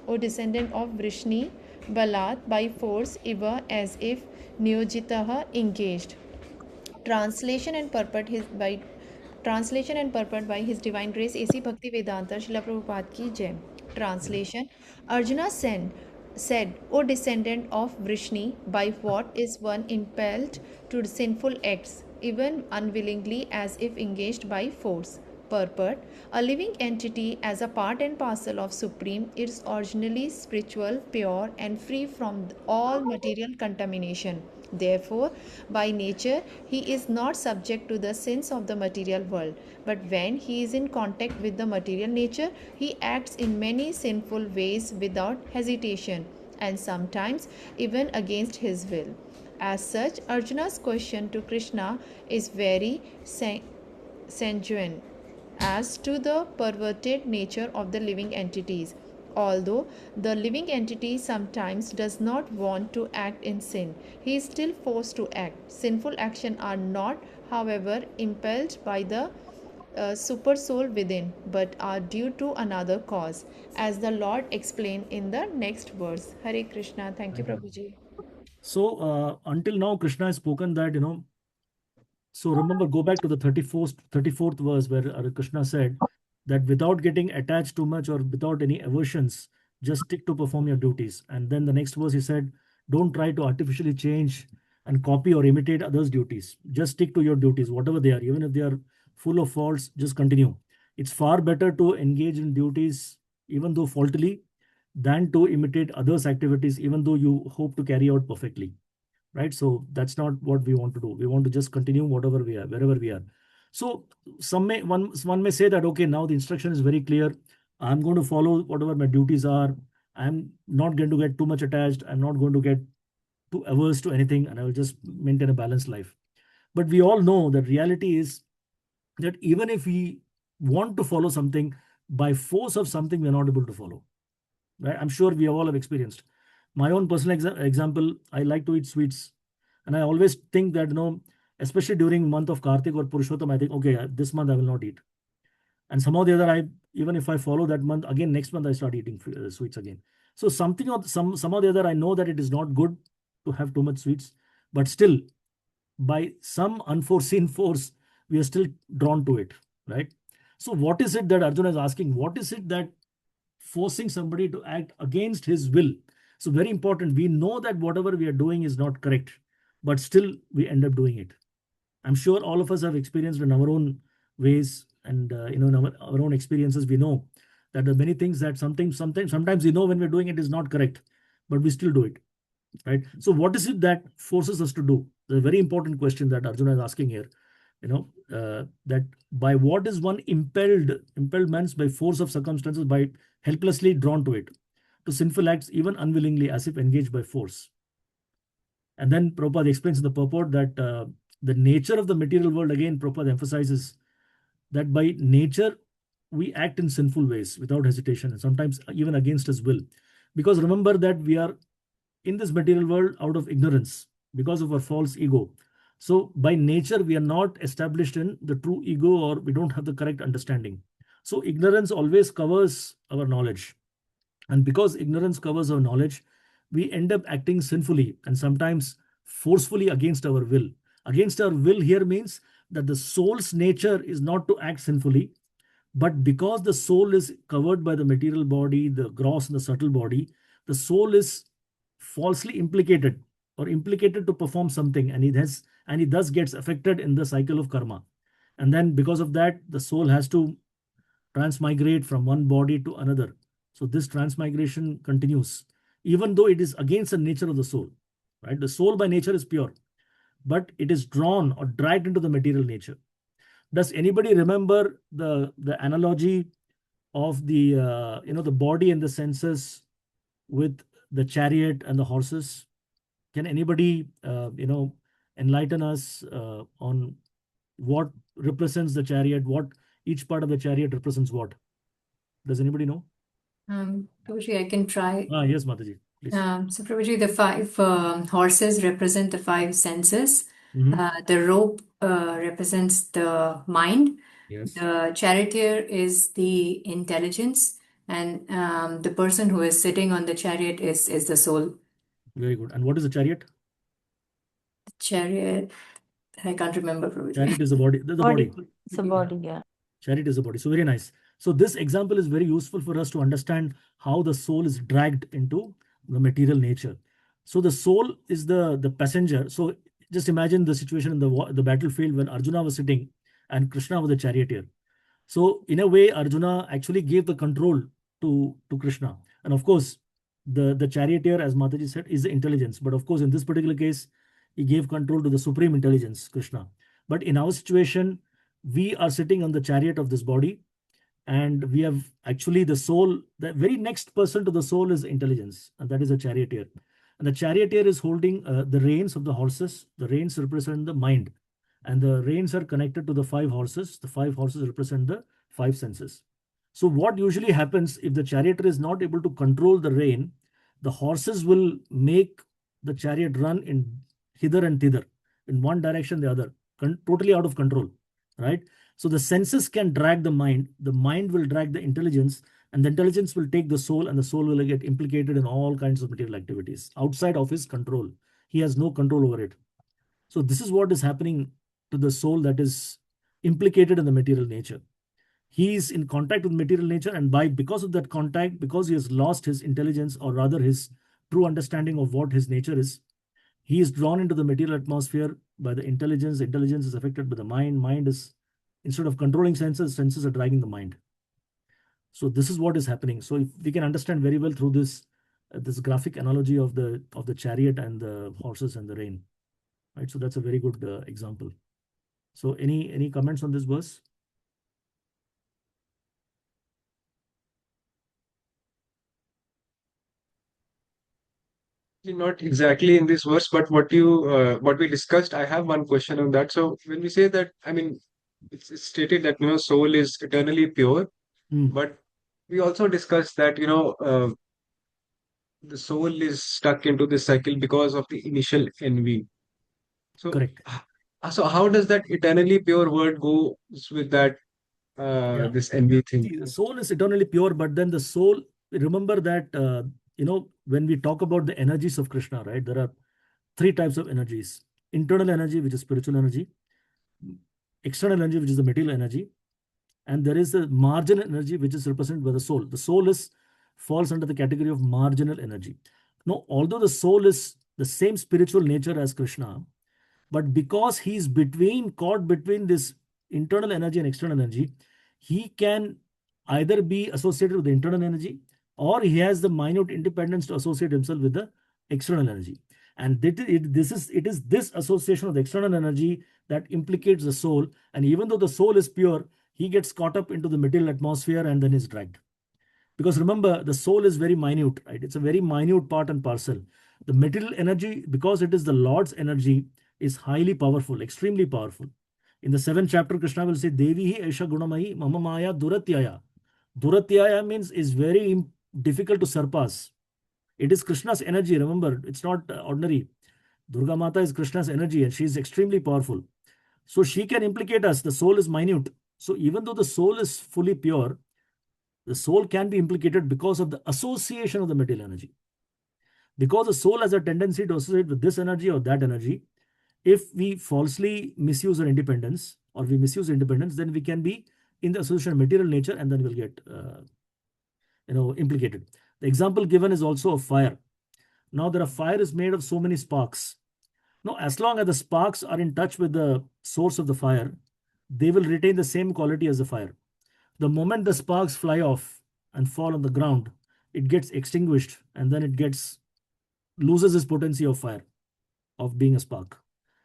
F: O descendant of Vrishni, Balad, by force, Iva, as if, Niyojitaha, engaged. Translation and purport by His Divine Grace A.C. Bhakti Vedanta Srila Prabhupada ki Jai. Translation. Arjuna said, O descendant of Vrishni, by what is one impelled to sinful acts, even unwillingly, as if engaged by force? Purport. A living entity as a part and parcel of Supreme is originally spiritual, pure, and free from all material contamination. Therefore, by nature, he is not subject to the sins of the material world. But when he is in contact with the material nature, he acts in many sinful ways without hesitation, and sometimes even against his will. As such, Arjuna's question to Krishna is very sanguine as to the perverted nature of the living entities. Although the living entity sometimes does not want to act in sin, he is still forced to act. Sinful actions are not, however, impelled by the super soul within, but are due to another cause, as the Lord explained in the next verse. Hare Krishna. Thank you, Prabhuji.
A: So until now, Krishna has spoken that, so remember, go back to the 34th verse where Krishna said that without getting attached too much or without any aversions, just stick to perform your duties. And then the next verse he said, don't try to artificially change and copy or imitate others' duties. Just stick to your duties, whatever they are, even if they are full of faults, just continue. It's far better to engage in duties, even though faultily, than to imitate others' activities, even though you hope to carry out perfectly. Right? So that's not what we want to do. We want to just continue whatever we are, wherever we are. So one may say that, okay, now the instruction is very clear. I'm going to follow whatever my duties are. I'm not going to get too much attached. I'm not going to get too averse to anything, and I will just maintain a balanced life. But we all know that reality is that even if we want to follow something, by force of something, we're not able to follow. Right? I'm sure we all have experienced. My own personal example, I like to eat sweets. And I always think that, especially during month of Kartik or Purushottam, I think, okay, this month I will not eat. And somehow the other, even if I follow that month, again, next month I start eating sweets again. So something or somehow the other, I know that it is not good to have too much sweets, but still, by some unforeseen force, we are still drawn to it, right? So what is it that Arjuna is asking? What is it that forcing somebody to act against his will? So very important. We know that whatever we are doing is not correct, but still we end up doing it. I'm sure all of us have experienced in our own ways, and in our own experiences, we know that there are many things that sometimes we know when we're doing it is not correct, but we still do it, right? So what is it that forces us to do? The very important question that Arjuna is asking here. That by what is one impelled? Impelled means by force of circumstances, by helplessly drawn to it, to sinful acts, even unwillingly, as if engaged by force. And then Prabhupada explains in the purport that the nature of the material world, again, Prabhupada emphasizes that by nature, we act in sinful ways without hesitation, and sometimes even against his will. Because remember that we are in this material world out of ignorance because of our false ego. So by nature, we are not established in the true ego, or we don't have the correct understanding. So ignorance always covers our knowledge. And because ignorance covers our knowledge, we end up acting sinfully and sometimes forcefully against our will. Against our will here means that the soul's nature is not to act sinfully, but because the soul is covered by the material body, the gross and the subtle body, the soul is falsely implicated or implicated to perform something, and it thus gets affected in the cycle of karma. And then because of that, the soul has to transmigrate from one body to another. So this transmigration continues, even though it is against the nature of the soul. Right? The soul by nature is pure, but it is drawn or dragged into the material nature. Does anybody remember the analogy of the body and the senses with the chariot and the horses? Can anybody enlighten us on what represents the chariot? What each part of the chariot represents what? Does anybody know?
K: Prabhuji, I can try.
A: Yes, Mataji, please.
K: So, Prabhuji, the five horses represent the five senses.
A: Mhm.
K: The rope represents the mind.
A: Yes,
K: The charioteer is the intelligence, and the person who is sitting on the chariot is the soul.
A: very good. And what is the chariot?
K: The chariot, I can't remember, Prabhuji.
A: Chariot is the body. The body.
E: It's a body, yeah.
A: Chariot is the body. So very nice. So this example is very useful for us to understand how the soul is dragged into the material nature. So the soul is the passenger. So just imagine the situation in the battlefield when Arjuna was sitting and Krishna was the charioteer. So in a way, Arjuna actually gave the control to Krishna. And of course, the charioteer, as Mataji said, is the intelligence. But of course, in this particular case, he gave control to the supreme intelligence, Krishna. But in our situation, we are sitting on the chariot of this body, and we have actually the soul. The very next person to the soul is intelligence, and that is a charioteer. And the charioteer is holding the reins of the horses. The reins represent the mind, and the reins are connected to the five horses. The five horses represent the five senses. So what usually happens if the charioteer is not able to control the rein, the horses will make the chariot run in hither and thither, in one direction, the other, totally out of control, right? So the senses can drag the mind will drag the intelligence, and the intelligence will take the soul, and the soul will get implicated in all kinds of material activities outside of his control. He has no control over it. So this is what is happening to the soul that is implicated in the material nature. He is in contact with material nature, and because of that contact, because he has lost his intelligence, or rather his true understanding of what his nature is, He is drawn into the material atmosphere by the intelligence. Intelligence is affected by the mind. Mind is, instead of controlling senses, senses are dragging the mind. So this is what is happening. So if we can understand very well through this graphic analogy of the chariot and the horses and the rain, right? So that's a very good example. So any comments on this verse?
B: Not exactly in this verse, but what we discussed, I have one question on that. So when we say that, I mean, it's stated that soul is eternally pure, but we also discussed that the soul is stuck into this cycle because of the initial envy. So
A: Correct.
B: So how does that eternally pure word go with that this envy thing?
A: See, the soul is eternally pure, but then the soul, remember that when we talk about the energies of Krishna, right? There are three types of energies: internal energy, which is spiritual energy; external energy, which is the material energy; and there is the marginal energy, which is represented by the soul. The soul falls under the category of marginal energy. Now, although the soul is the same spiritual nature as Krishna, but because he's caught between this internal energy and external energy, he can either be associated with the internal energy, or he has the minute independence to associate himself with the external energy. And it is this association of the external energy that implicates the soul. And even though the soul is pure, he gets caught up into the material atmosphere and then is dragged. Because remember, the soul is very minute, right? It's a very minute part and parcel. The material energy, because it is the Lord's energy, is highly powerful, extremely powerful. In the 7th chapter, Krishna will say, Devi hi Aisha Gunamayi Mama Maya Duratyaya. Duratyaya means is very difficult to surpass. It is Krishna's energy. Remember, it's not ordinary. Durga Mata is Krishna's energy and she is extremely powerful. So she can implicate us. The soul is minute. So even though the soul is fully pure, the soul can be implicated because of the association of the material energy. Because the soul has a tendency to associate with this energy or that energy, if we falsely misuse our independence or we misuse independence, then we can be in the association of material nature and then we'll get implicated. The example given is also of fire. Now there are fire is made of so many sparks. Now, as long as the sparks are in touch with the source of the fire, they will retain the same quality as the fire. The moment the sparks fly off and fall on the ground, it gets extinguished and then loses its potency of fire, of being a spark.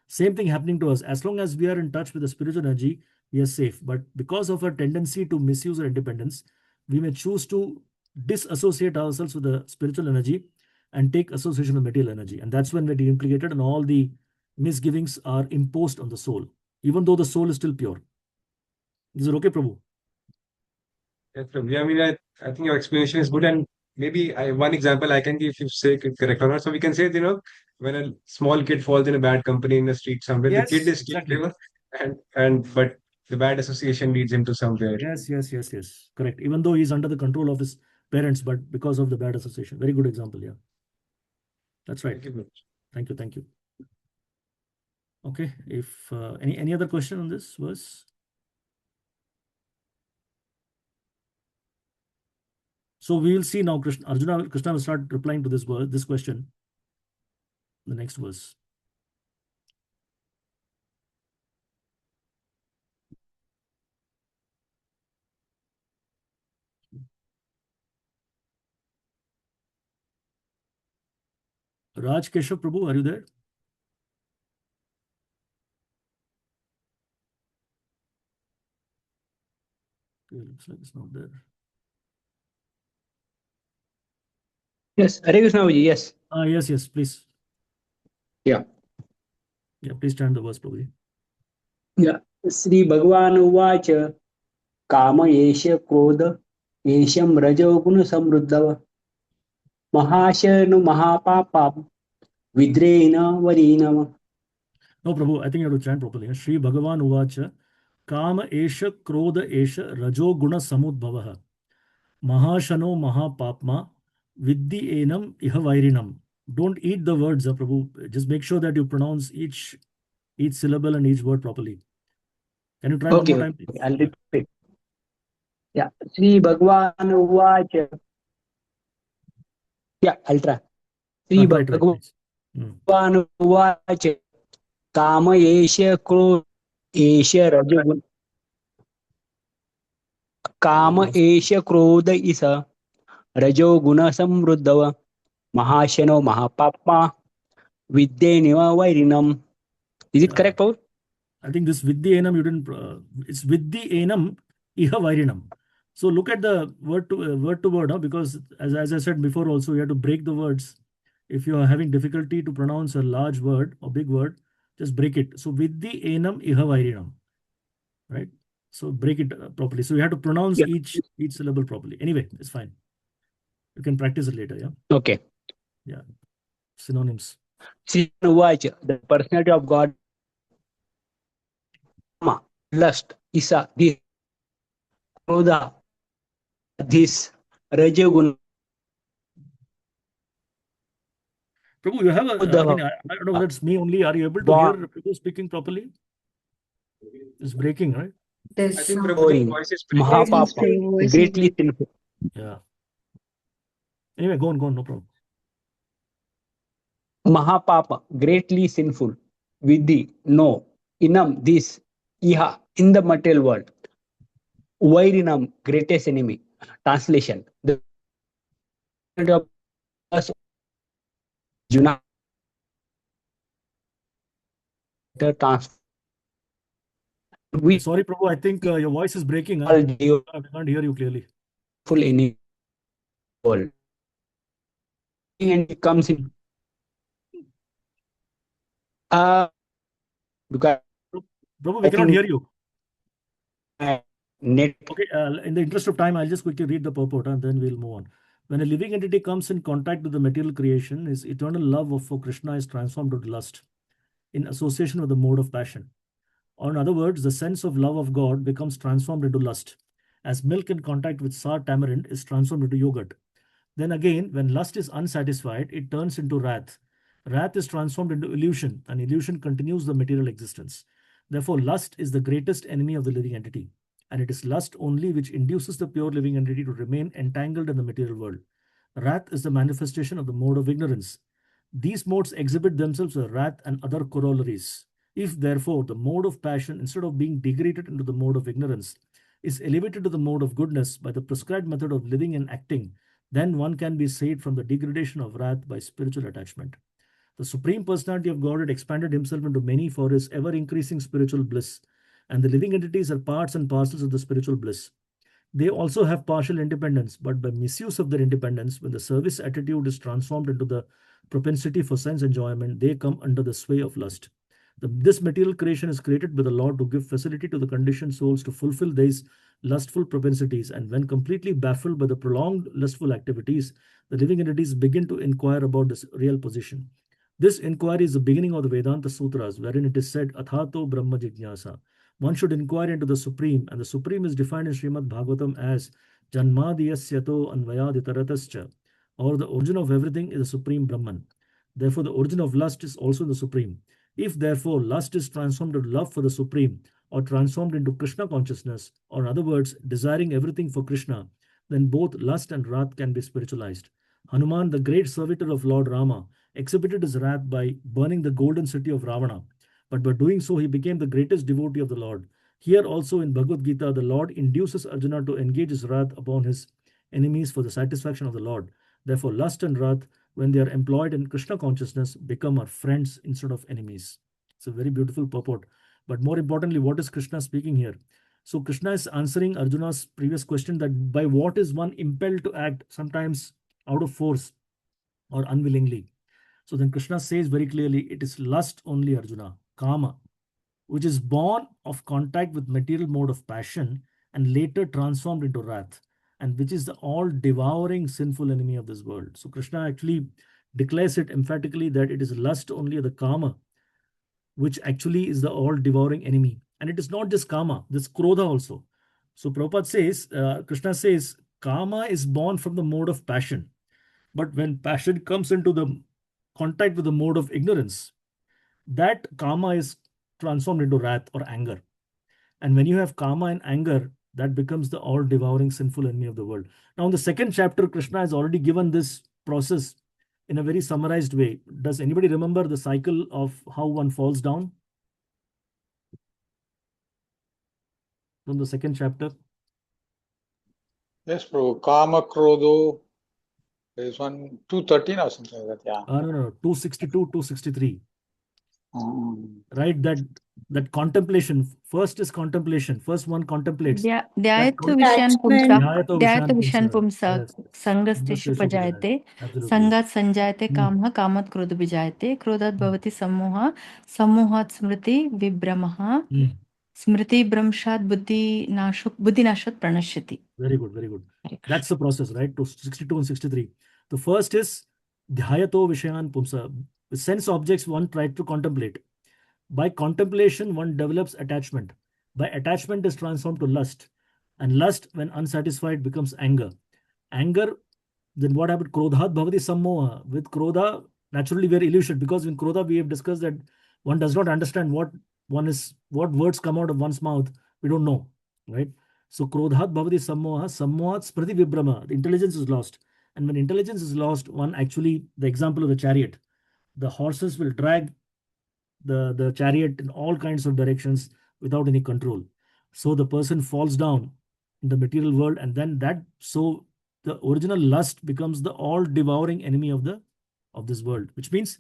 A: Same thing happening to us. As long as we are in touch with the spiritual energy, we are safe. But because of our tendency to misuse our independence, we may choose to disassociate ourselves with the spiritual energy and take association with material energy. And that's when we're implicated and all the misgivings are imposed on the soul, even though the soul is still pure. Is it okay, Prabhu?
B: Yes, Prabhu. I mean, I think your explanation is good, and maybe one example I can give, if you say it correct or not. So we can say, when a small kid falls in a bad company in the street somewhere, the kid is still
A: Exactly.
B: pure, but the bad association leads him to somewhere.
A: Yes. Correct. Even though he's under the control of his parents, but because of the bad association. Very good example. Yeah. That's right.
B: Thank you.
A: Thank you. Okay. If any other question on this verse? So we will see now. Krishna will start replying to this question. The next verse. Raj Keshav Prabhu, are you there? Okay, looks like it's not there.
L: Yes, Hare Krishna, yes.
A: Yes, please.
L: Yeah.
A: Yeah, please stand the verse, Prabhu.
L: Yeah. Sri Bhagavan Uvacha Kama Yesha Krodha Yesham Rajo Guna Samruddhava Mahashanu Mahapapam Vidrena Varinama.
A: No, Prabhu, I think you have to chant properly. Sri Bhagavan Uvacha Kama Esha Krodha Esha Rajo Guna Samudbhavaha Mahashano Mahapapma Vidhi Enam Ihavairinam. Don't eat the words, Prabhu. Just make sure that you pronounce each syllable and each word properly. Can you try one more time, please?
L: Okay, I'll repeat. Yeah. Sri Bhagavan Uvacha. Yeah, I'll try. Sri
A: Try,
L: Bhagavan
A: please.
L: उवाच काम एष क्रोध एष रजोगुण काम एष क्रोध इस रजोगुण समृद्धव महाशनो महापाप्मा विद्येनिव वैरिणम. Is it correct, Paul?
A: I think this Vidhi Enam, you didn't, it's Vidhi Enam Iha Vairinam. So look at the word to word, huh? Because as I said before also, you have to break the words. If you are having difficulty to pronounce a large word or big word, just break it. So Vidhi Enam Iha Vairinam, right? So break it properly. So you have to pronounce
L: Yeah.
A: each syllable properly. Anyway, it's fine. You can practice it later, yeah?
L: Okay.
A: Yeah. Synonyms.
L: Uvacha, the personality of God, Kama, lust, Isa, this, Krodha, this, Rajaguna,
A: Prabhu, you have a, I mean, I don't know whether it's me only. Are you able to hear Prabhu speaking properly? It's breaking, right?
B: I think Prabhu's voice is breaking.
L: Mahapapa, greatly sinful.
A: Yeah. Anyway, go on, no problem.
L: Mahapapa, greatly sinful. Vidhi, no. Inam, this. Iha, in the material world. Vairinam, greatest enemy. Translation. The of us, Juna,
A: Sorry, Prabhu, I think your voice is breaking.
L: all
A: I can't hear you clearly.
L: Full enemy world. And it comes in because
A: Prabhu, we cannot hear you.
L: Net.
A: Okay, in the interest of time, I'll just quickly read the purport and then we'll move on. When a living entity comes in contact with the material creation, his eternal love for Krishna is transformed into lust in association with the mode of passion. Or in other words, the sense of love of God becomes transformed into lust, as milk in contact with sour tamarind is transformed into yogurt. Then again, when lust is unsatisfied, it turns into wrath. Wrath is transformed into illusion, and illusion continues the material existence. Therefore, lust is the greatest enemy of the living entity, and it is lust only which induces the pure living entity to remain entangled in the material world. Wrath is the manifestation of the mode of ignorance. These modes exhibit themselves as wrath and other corollaries. If, therefore, the mode of passion, instead of being degraded into the mode of ignorance, is elevated to the mode of goodness by the prescribed method of living and acting, then one can be saved from the degradation of wrath by spiritual attachment. The Supreme Personality of Godhead expanded himself into many for his ever increasing spiritual bliss, and the living entities are parts and parcels of the spiritual bliss. They also have partial independence, but by misuse of their independence, when the service attitude is transformed into the propensity for sense enjoyment, they come under the sway of lust. This material creation is created by the Lord to give facility to the conditioned souls to fulfill these lustful propensities, and when completely baffled by the prolonged lustful activities, the living entities begin to inquire about this real position. This inquiry is the beginning of the Vedanta Sutras, wherein it is said, Athato Brahma Jignasa. One should inquire into the Supreme, and the Supreme is defined in Srimad Bhagavatam as Janmadiyasyato Anvayaditaratascha, or the origin of everything is the Supreme Brahman. Therefore, the origin of lust is also the Supreme. If, therefore, lust is transformed into love for the Supreme, or transformed into Krishna consciousness, or in other words, desiring everything for Krishna, then both lust and wrath can be spiritualized. Hanuman, the great servitor of Lord Rama, exhibited his wrath by burning the golden city of Ravana. But by doing so, he became the greatest devotee of the Lord. Here also in Bhagavad Gita, the Lord induces Arjuna to engage his wrath upon his enemies for the satisfaction of the Lord. Therefore, lust and wrath, when they are employed in Krishna consciousness, become our friends instead of enemies. It's a very beautiful purport. But more importantly, what is Krishna speaking here? So Krishna is answering Arjuna's previous question that by what is one impelled to act, sometimes out of force or unwillingly. So then Krishna says very clearly, it is lust only, Arjuna, kama, which is born of contact with material mode of passion and later transformed into wrath, and which is the all devouring sinful enemy of this world. So Krishna actually declares it emphatically that it is lust only, the kama, which actually is the all devouring enemy. And it is not just kama, this krodha also. So Prabhupada says, Krishna says, kama is born from the mode of passion. But when passion comes into the contact with the mode of ignorance, that karma is transformed into wrath or anger. And when you have karma and anger, that becomes the all-devouring sinful enemy of the world. Now, in the second chapter, Krishna has already given this process in a very summarized way. Does anybody remember the cycle of how one falls down from the second chapter?
M: Yes, Prabhu. Kama Krodho. There's one 213 or something like that. Yeah.
A: No, 262, 263.
M: Mm.
A: Right? That contemplation. First is contemplation. First one contemplates.
F: ध्यायतु विषयान् पुंसा
A: Dhyayato
F: ध्यायतु
A: Vishan
F: विषयान्
A: Pumsa.
F: पुंसा
A: Yes.
F: संगस्तेषु
A: Sangasteshu Pujayate.
F: पजायते
A: Absolutely.
F: संगात् संजायते कामः कामात् क्रोधो विजायते क्रोधात् भवति सम्मोहः सम्मोहात् स्मृति विभ्रमः स्मृतिभ्रंशात् बुद्धिनाशात् प्रणश्यति.
A: Very good, very good. That's the process, right? To 62 and 63. The first is Dhyayato Vishayan Pumsa. The sense objects one tried to contemplate. By contemplation, one develops attachment. By attachment is transformed to lust. And lust, when unsatisfied, becomes anger. Anger, then what happened? Krodhat bhavati sammoha. With krodha, naturally we are illusioned, because in krodha we have discussed that one does not understand what words come out of one's mouth. We don't know, right? So krodhat bhavati sammoha, sammohat spriti vibrama. The intelligence is lost. And when intelligence is lost, one actually, the example of the chariot, the horses will drag the chariot in all kinds of directions without any control. So the person falls down in the material world, and then the original lust becomes the all devouring enemy of this world, which means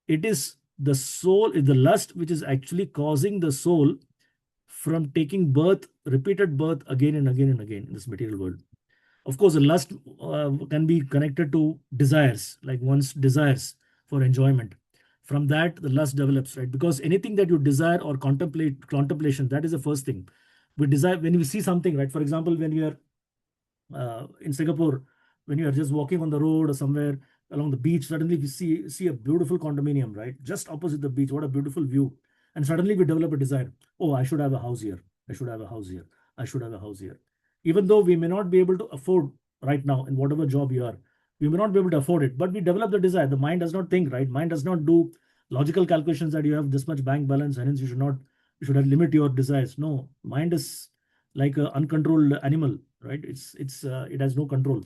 A: it is the soul, the lust, which is actually causing the soul from taking repeated birth again and again and again in this material world. Of course, the lust can be connected to desires, like one's desires for enjoyment. From that, the lust develops, right? Because anything that you desire or contemplation, that is the first thing. We desire when we see something, right? For example, when you are in Singapore, when you are just walking on the road or somewhere along the beach, suddenly we see a beautiful condominium, right? Just opposite the beach. What a beautiful view. And suddenly we develop a desire. Oh, I should have a house here. I should have a house here. I should have a house here. Even though we may not be able to afford right now in whatever job you are, we may not be able to afford it, but we develop the desire. The mind does not think, right? Mind does not do logical calculations that you have this much bank balance, and hence you should have limit your desires. No, mind is like an uncontrolled animal, right? It has no control.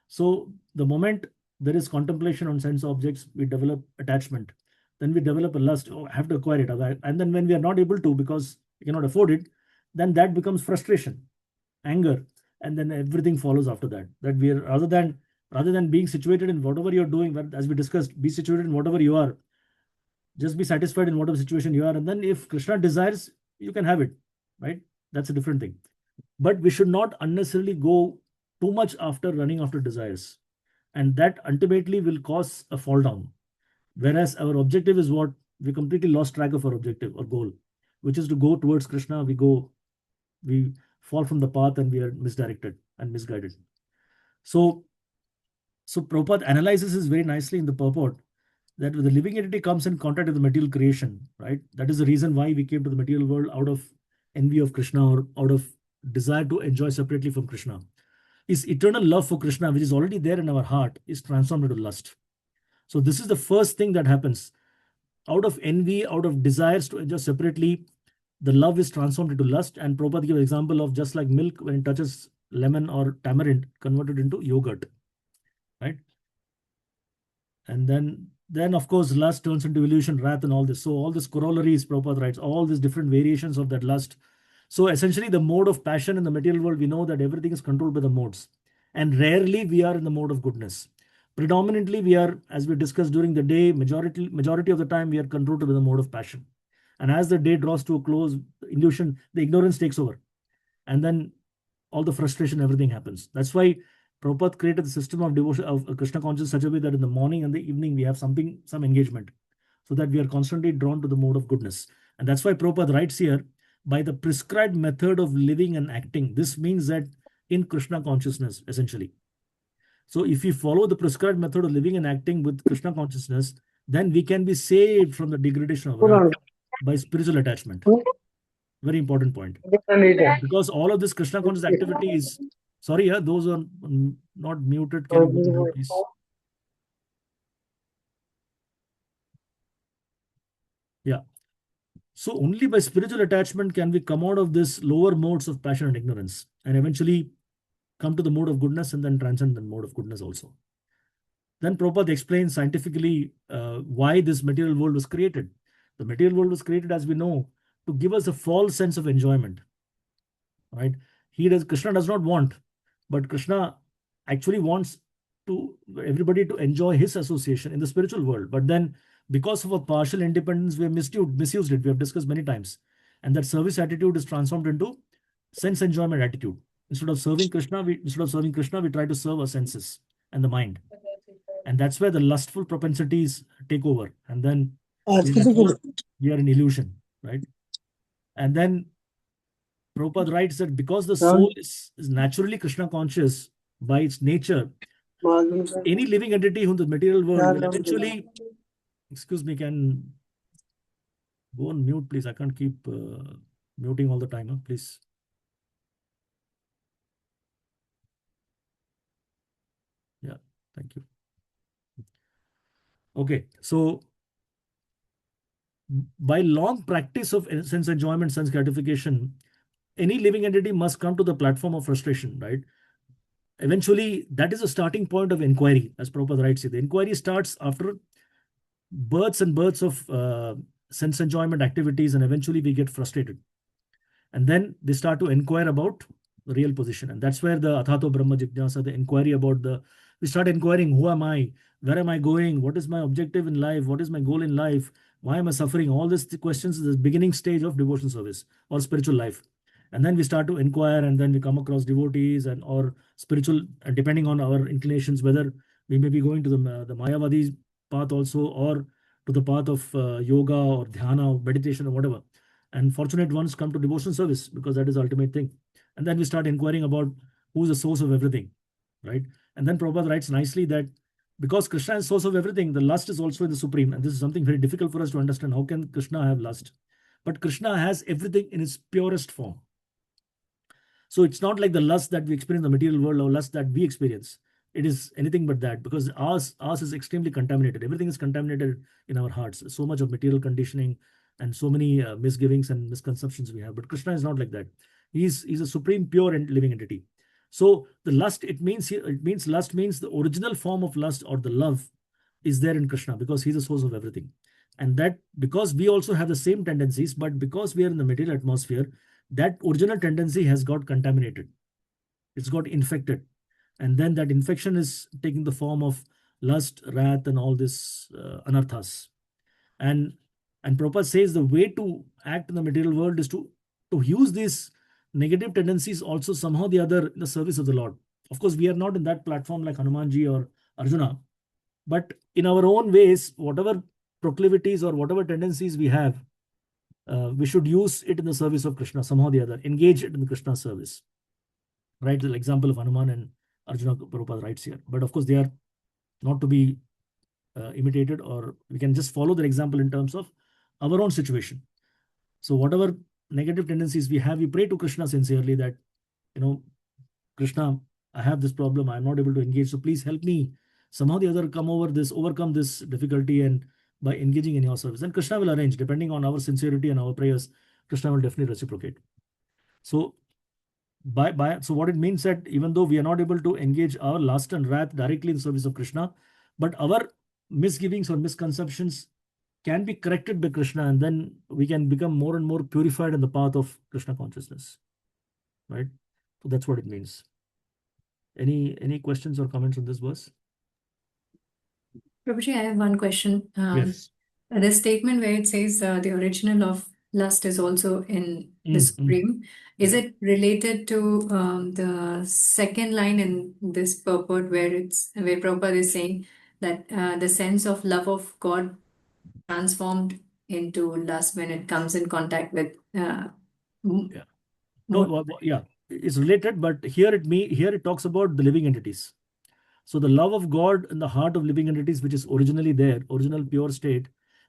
A: So the moment there is contemplation on sense objects, we develop attachment. Then we develop a lust. Oh, I have to acquire it. And then when we are not able to because we cannot afford it, then that becomes frustration, anger, and then everything follows after that. That we are rather than being situated in whatever you're doing, as we discussed, be situated in whatever you are. Just be satisfied in whatever situation you are. And then if Krishna desires, you can have it, right? That's a different thing. But we should not unnecessarily go too much after running after desires. And that ultimately will cause a fall down. Whereas our objective is what? We completely lost track of our objective or goal, which is to go towards Krishna. We fall from the path and we are misdirected and misguided. So Prabhupada analyzes this very nicely in the purport that the living entity comes in contact with the material creation, right? That is the reason why we came to the material world, out of envy of Krishna or out of desire to enjoy separately from Krishna. Is eternal love for Krishna, which is already there in our heart, is transformed into lust. So this is the first thing that happens. Out of envy, out of desires to enjoy separately, the love is transformed into lust. And Prabhupada gives an example of just like milk, when it touches lemon or tamarind, converted into yogurt, right? And then of course lust turns into illusion, wrath, and all this. So all this corollaries, Prabhupada writes, all these different variations of that lust. So essentially the mode of passion in the material world, we know that everything is controlled by the modes, and rarely we are in the mode of goodness. Predominantly we are, as we discussed during the day, majority of the time we are controlled by the mode of passion. And as the day draws to a close, the ignorance takes over, and then all the frustration, everything happens. That's why Prabhupada created the system of devotion of Krishna consciousness such a way that in the morning and the evening we have some engagement, so that we are constantly drawn to the mode of goodness. And that's why Prabhupada writes here, by the prescribed method of living and acting. This means that in Krishna consciousness, essentially. So if we follow the prescribed method of living and acting with Krishna consciousness, then we can be saved from the degradation of wrath by spiritual attachment. Very important point. Because all of this Krishna conscious activity is, sorry, those are not muted. Can you go to mute, please? Yeah. So only by spiritual attachment can we come out of this lower modes of passion and ignorance, and eventually come to the mode of goodness, and then transcend the mode of goodness also. Then Prabhupada explains scientifically why this material world was created. The material world was created, as we know, to give us a false sense of enjoyment. Right? Krishna does not want, but Krishna actually wants to everybody to enjoy his association in the spiritual world. But then, because of a partial independence, we have misused it. We have discussed many times, and that service attitude is transformed into sense enjoyment attitude. Instead of serving Krishna, we try to serve our senses and the mind, and that's where the lustful propensities take over, and then we are in illusion, right? And then Prabhupada writes that because the soul is naturally Krishna conscious by its nature, any living entity in the material world will eventually, excuse me, can go on mute, please. I can't keep muting all the time, huh? Please. Yeah, thank you. Okay, so by long practice of sense enjoyment, sense gratification, any living entity must come to the platform of frustration, right? Eventually, that is a starting point of inquiry, as Prabhupada writes here. The inquiry starts after births and births of sense enjoyment activities, and eventually we get frustrated. And then they start to inquire about the real position. And that's where the Athato Brahma Jignasa, the inquiry about we start inquiring, who am I? Where am I going? What is my objective in life? What is my goal in life? Why am I suffering? All these questions is the beginning stage of devotional service or spiritual life. And then we start to inquire, and then we come across devotees and or spiritual, and depending on our inclinations, whether we may be going to the Mayavadi path also, or to the path of yoga or dhyana or meditation or whatever. And fortunate ones come to devotional service because that is the ultimate thing. And then we start inquiring about who's the source of everything, right? And then Prabhupada writes nicely that because Krishna is source of everything, the lust is also in the supreme. And this is something very difficult for us to understand. How can Krishna have lust? But Krishna has everything in its purest form. So it's not like the lust that we experience in the material world or lust that we experience. It is anything but that, because ours is extremely contaminated. Everything is contaminated in our hearts. So much of material conditioning and so many misgivings and misconceptions we have. But Krishna is not like that. He's a supreme, pure and living entity. So the lust, lust means the original form of lust or the love is there in Krishna, because he's the source of everything. And that because we also have the same tendencies, but because we are in the material atmosphere, that original tendency has got contaminated. It's got infected. And then that infection is taking the form of lust, wrath, and all this anarthas. And Prabhupada says the way to act in the material world is to use these negative tendencies also somehow or the other in the service of the Lord. Of course, we are not in that platform like Hanumanji or Arjuna, but in our own ways, whatever proclivities or whatever tendencies we have, we should use it in the service of Krishna somehow or the other, engage it in the Krishna service. Right? The example of Hanuman and Arjuna, Prabhupada writes here. But of course, they are not to be imitated, or we can just follow their example in terms of our own situation. So whatever negative tendencies we have, we pray to Krishna sincerely that, Krishna, I have this problem, I'm not able to engage, so please help me somehow or the other overcome this difficulty, and by engaging in your service. And Krishna will arrange, depending on our sincerity and our prayers, Krishna will definitely reciprocate. So so what it means that even though we are not able to engage our lust and wrath directly in the service of Krishna, but our misgivings or misconceptions can be corrected by Krishna, and then we can become more and more purified in the path of Krishna consciousness. Right? So that's what it means. Any questions or comments on this verse?
K: Prabhuji, I have one question.
A: Yes.
K: The statement where it says the original of lust is also in the Supreme, is it related to the second line in this purport where Prabhupada is saying that the sense of love of God transformed into lust when it comes in contact with
A: it's related, but here it talks about the living entities. So the love of God in the heart of living entities, which is originally there, original pure state,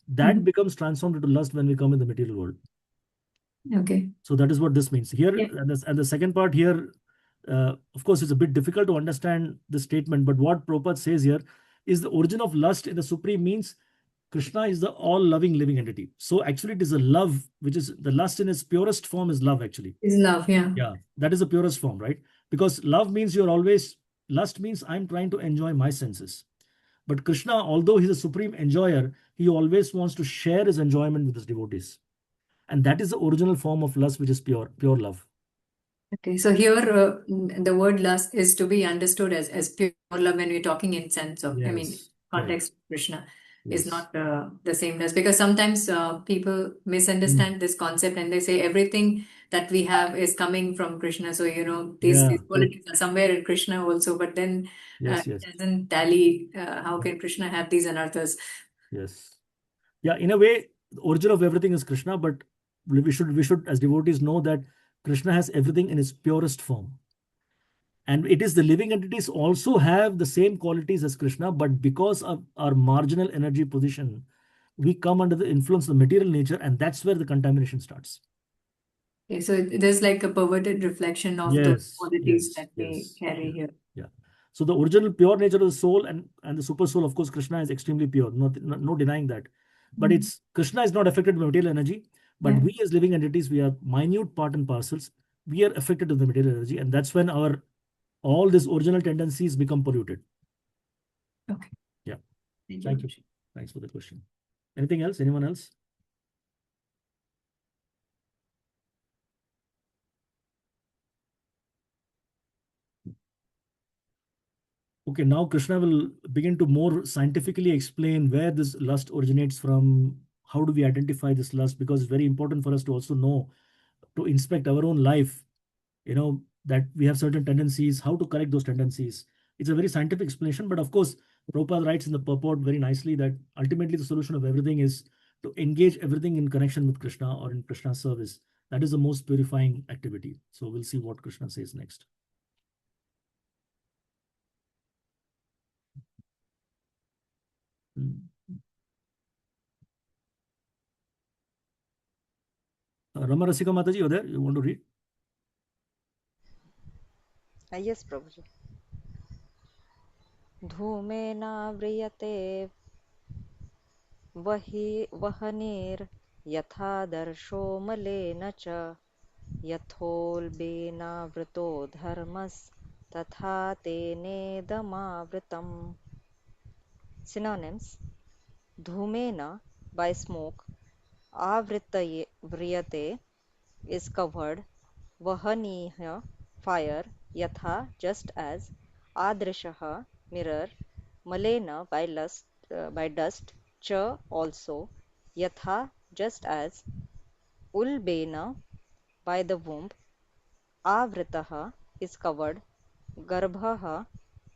A: that becomes transformed into lust when we come in the material world.
K: Okay.
A: So that is what this means here. And the second part here, of course, it's a bit difficult to understand the statement, but what Prabhupada says here is the origin of lust in the Supreme means Krishna is the all-loving living entity. So actually it is a love, which is the lust in its purest form is love actually.
K: Is love, yeah.
A: Yeah, that is the purest form, right? Because love means lust means I'm trying to enjoy my senses. But Krishna, although he's a supreme enjoyer, he always wants to share his enjoyment with his devotees. And that is the original form of lust, which is pure love.
K: Okay, so here the word lust is to be understood as pure love when we're talking in sense of, I mean,
A: Yes,
K: context of Krishna is
A: yes.
K: not the same as, because sometimes people misunderstand this concept and they say everything that we have is coming from Krishna. So, these
A: Yeah, true.
K: qualities are somewhere in Krishna also, but then
A: Yes,
K: it
A: yes,
K: doesn't tally. How can Krishna have these anarthas?
A: yes. Yeah, in a way, the origin of everything is Krishna, but we should as devotees know that Krishna has everything in its purest form. And it is the living entities also have the same qualities as Krishna, but because of our marginal energy position, we come under the influence of the material nature, and that's where the contamination starts.
K: Okay, so there's like a perverted reflection of those
A: Yes,
K: qualities
A: yes,
K: that we
A: yes.
K: carry
A: Yeah,
K: here.
A: yeah. So the original pure nature of the soul and the super soul, of course, Krishna is extremely pure. No denying that. But it's Krishna is not affected by material energy. But
K: Yeah.
A: we as living entities, we are minute part and parcels. We are affected with the material energy, and that's when our all these original tendencies become polluted.
K: Okay.
A: Yeah.
K: Thank
A: Thank you. Thanks for the question. Anything else? Anyone else? Okay, now Krishna will begin to more scientifically explain where this lust originates from. How do we identify this lust? Because it's very important for us to also know, to inspect our own life, that we have certain tendencies, how to correct those tendencies. It's a very scientific explanation, but of course, Prabhupada writes in the purport very nicely that ultimately the solution of everything is to engage everything in connection with Krishna or in Krishna's service. That is the most purifying activity. So we'll see what Krishna says next. Rama Rasika Mataji, you're there? You want to read?
N: Yes, Prabhuji. धूमेनाव्रियते वह्निर्यथादर्शो मलेन च यथोल्बेनावृतो धर्मस्तथा तेनेदमावृतम्. Synonyms: धूमेन, by smoke, व्रियते is covered, वह्निः fire, yatha just as, adrishah mirror, malena by dust, cha also, yatha just as, ulbena by the womb, avritah is covered, garbhah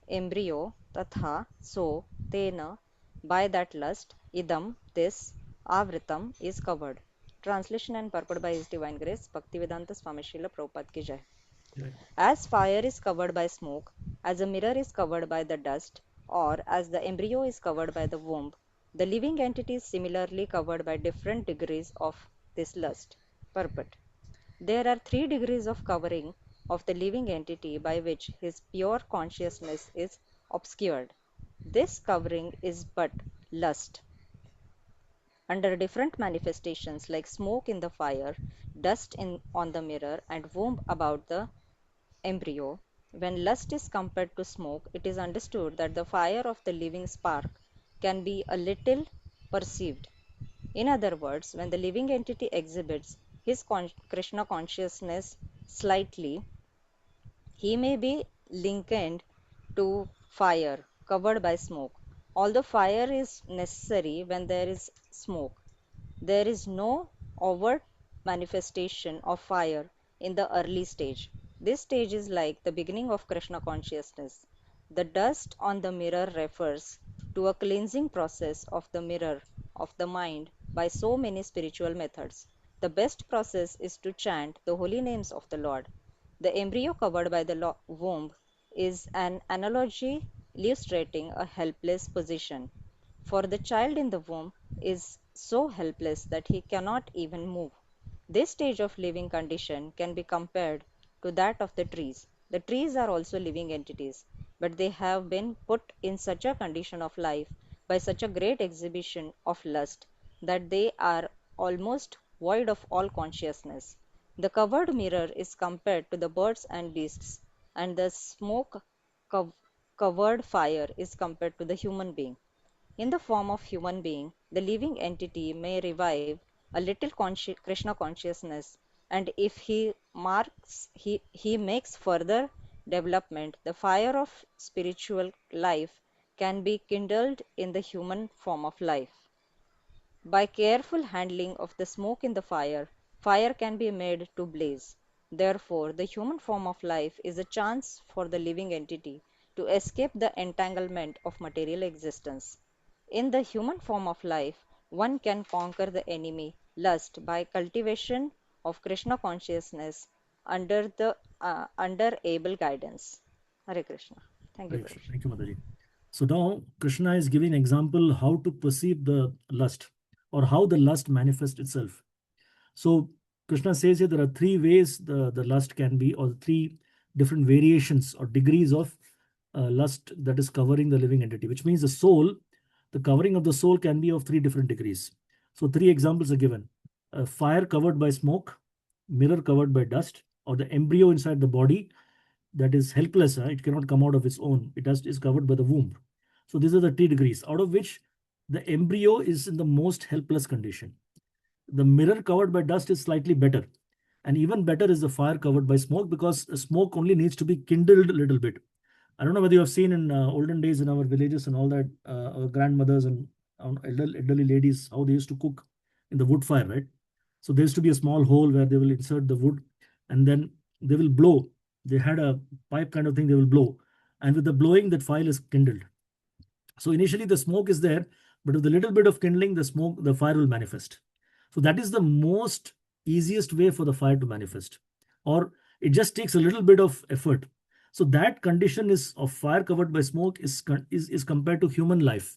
N: embryo, tatha so, tena by that lust, idam this, avritam is covered. Translation and purport by His Divine Grace Bhaktivedanta Swami Srila Prabhupada ki jai. As fire is covered by smoke, as a mirror is covered by the dust, or as the embryo is covered by the womb, the living entity is similarly covered by different degrees of this lust. Purport: there are 3 degrees of covering of the living entity by which his pure consciousness is obscured. This covering is but lust. Under different manifestations like smoke in the fire, dust on the mirror, and womb about the embryo, when lust is compared to smoke, it is understood that the fire of the living spark can be a little perceived. In other words, when the living entity exhibits his Krishna consciousness slightly, he may be likened to fire covered by smoke. Although fire is necessary when there is smoke, there is no overt manifestation of fire in the early stage. This stage is like the beginning of Krishna consciousness. The dust on the mirror refers to a cleansing process of the mirror of the mind by so many spiritual methods. The best process is to chant the holy names of the Lord. The embryo covered by the womb is an analogy illustrating a helpless position, for the child in the womb is so helpless that he cannot even move. This stage of living condition can be compared to that of the trees. The trees are also living entities, but they have been put in such a condition of life by such a great exhibition of lust that they are almost void of all consciousness. The covered mirror is compared to the birds and beasts, and the smoke covered fire is compared to the human being. In the form of human being, the living entity may revive a little Krishna consciousness, and if he makes further development, the fire of spiritual life can be kindled in the human form of life. By careful handling of the smoke in the fire, fire can be made to blaze. Therefore, the human form of life is a chance for the living entity to escape the entanglement of material existence. In the human form of life, one can conquer the enemy, lust, by cultivation of Krishna consciousness under able guidance. Hare Krishna. Thank you,
A: Hare
N: Prabhu.
A: Krishna. Thank you, Mataji. So now Krishna is giving an example how to perceive the lust or how the lust manifests itself. So Krishna says here there are three ways the lust can be, or three different variations or degrees of lust that is covering the living entity, which means the covering of the soul can be of three different degrees. So three examples are given: fire covered by smoke, mirror covered by dust, or the embryo inside the body that is helpless. It cannot come out of its own. Is covered by the womb. So these are the three degrees, out of which the embryo is in the most helpless condition. The mirror covered by dust is slightly better. And even better is the fire covered by smoke, because smoke only needs to be kindled a little bit. I don't know whether you have seen in olden days in our villages and all that, our grandmothers and elderly ladies, how they used to cook in the wood fire, right? So there used to be a small hole where they will insert the wood and then they will blow. They had a pipe kind of thing, they will blow. And with the blowing, that fire is kindled. So initially the smoke is there, but with a little bit of kindling, the fire will manifest. So that is the most easiest way for the fire to manifest, or it just takes a little bit of effort. So that condition is of fire covered by smoke is compared to human life,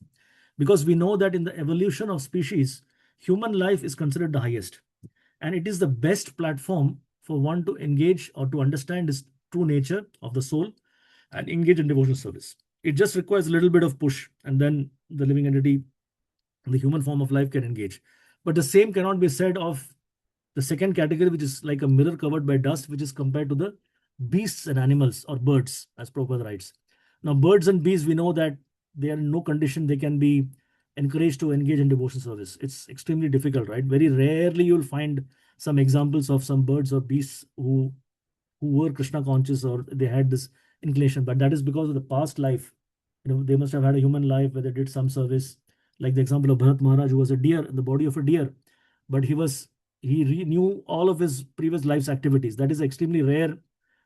A: because we know that in the evolution of species, human life is considered the highest, and it is the best platform for one to engage or to understand his true nature of the soul and engage in devotional service. It just requires a little bit of push, and then the living entity, the human form of life, can engage. But the same cannot be said of the second category, which is like a mirror covered by dust, which is compared to the beasts and animals or birds, as Prabhupada writes. Now, birds and bees, we know that they are in no condition they can be encouraged to engage in devotion service. It's extremely difficult, right? Very rarely you'll find some examples of some birds or beasts who were Krishna conscious or they had this inclination, but that is because of the past life. They must have had a human life where they did some service, like the example of Bharat Maharaj, who was a deer in the body of a deer, but he knew all of his previous life's activities. That is extremely rare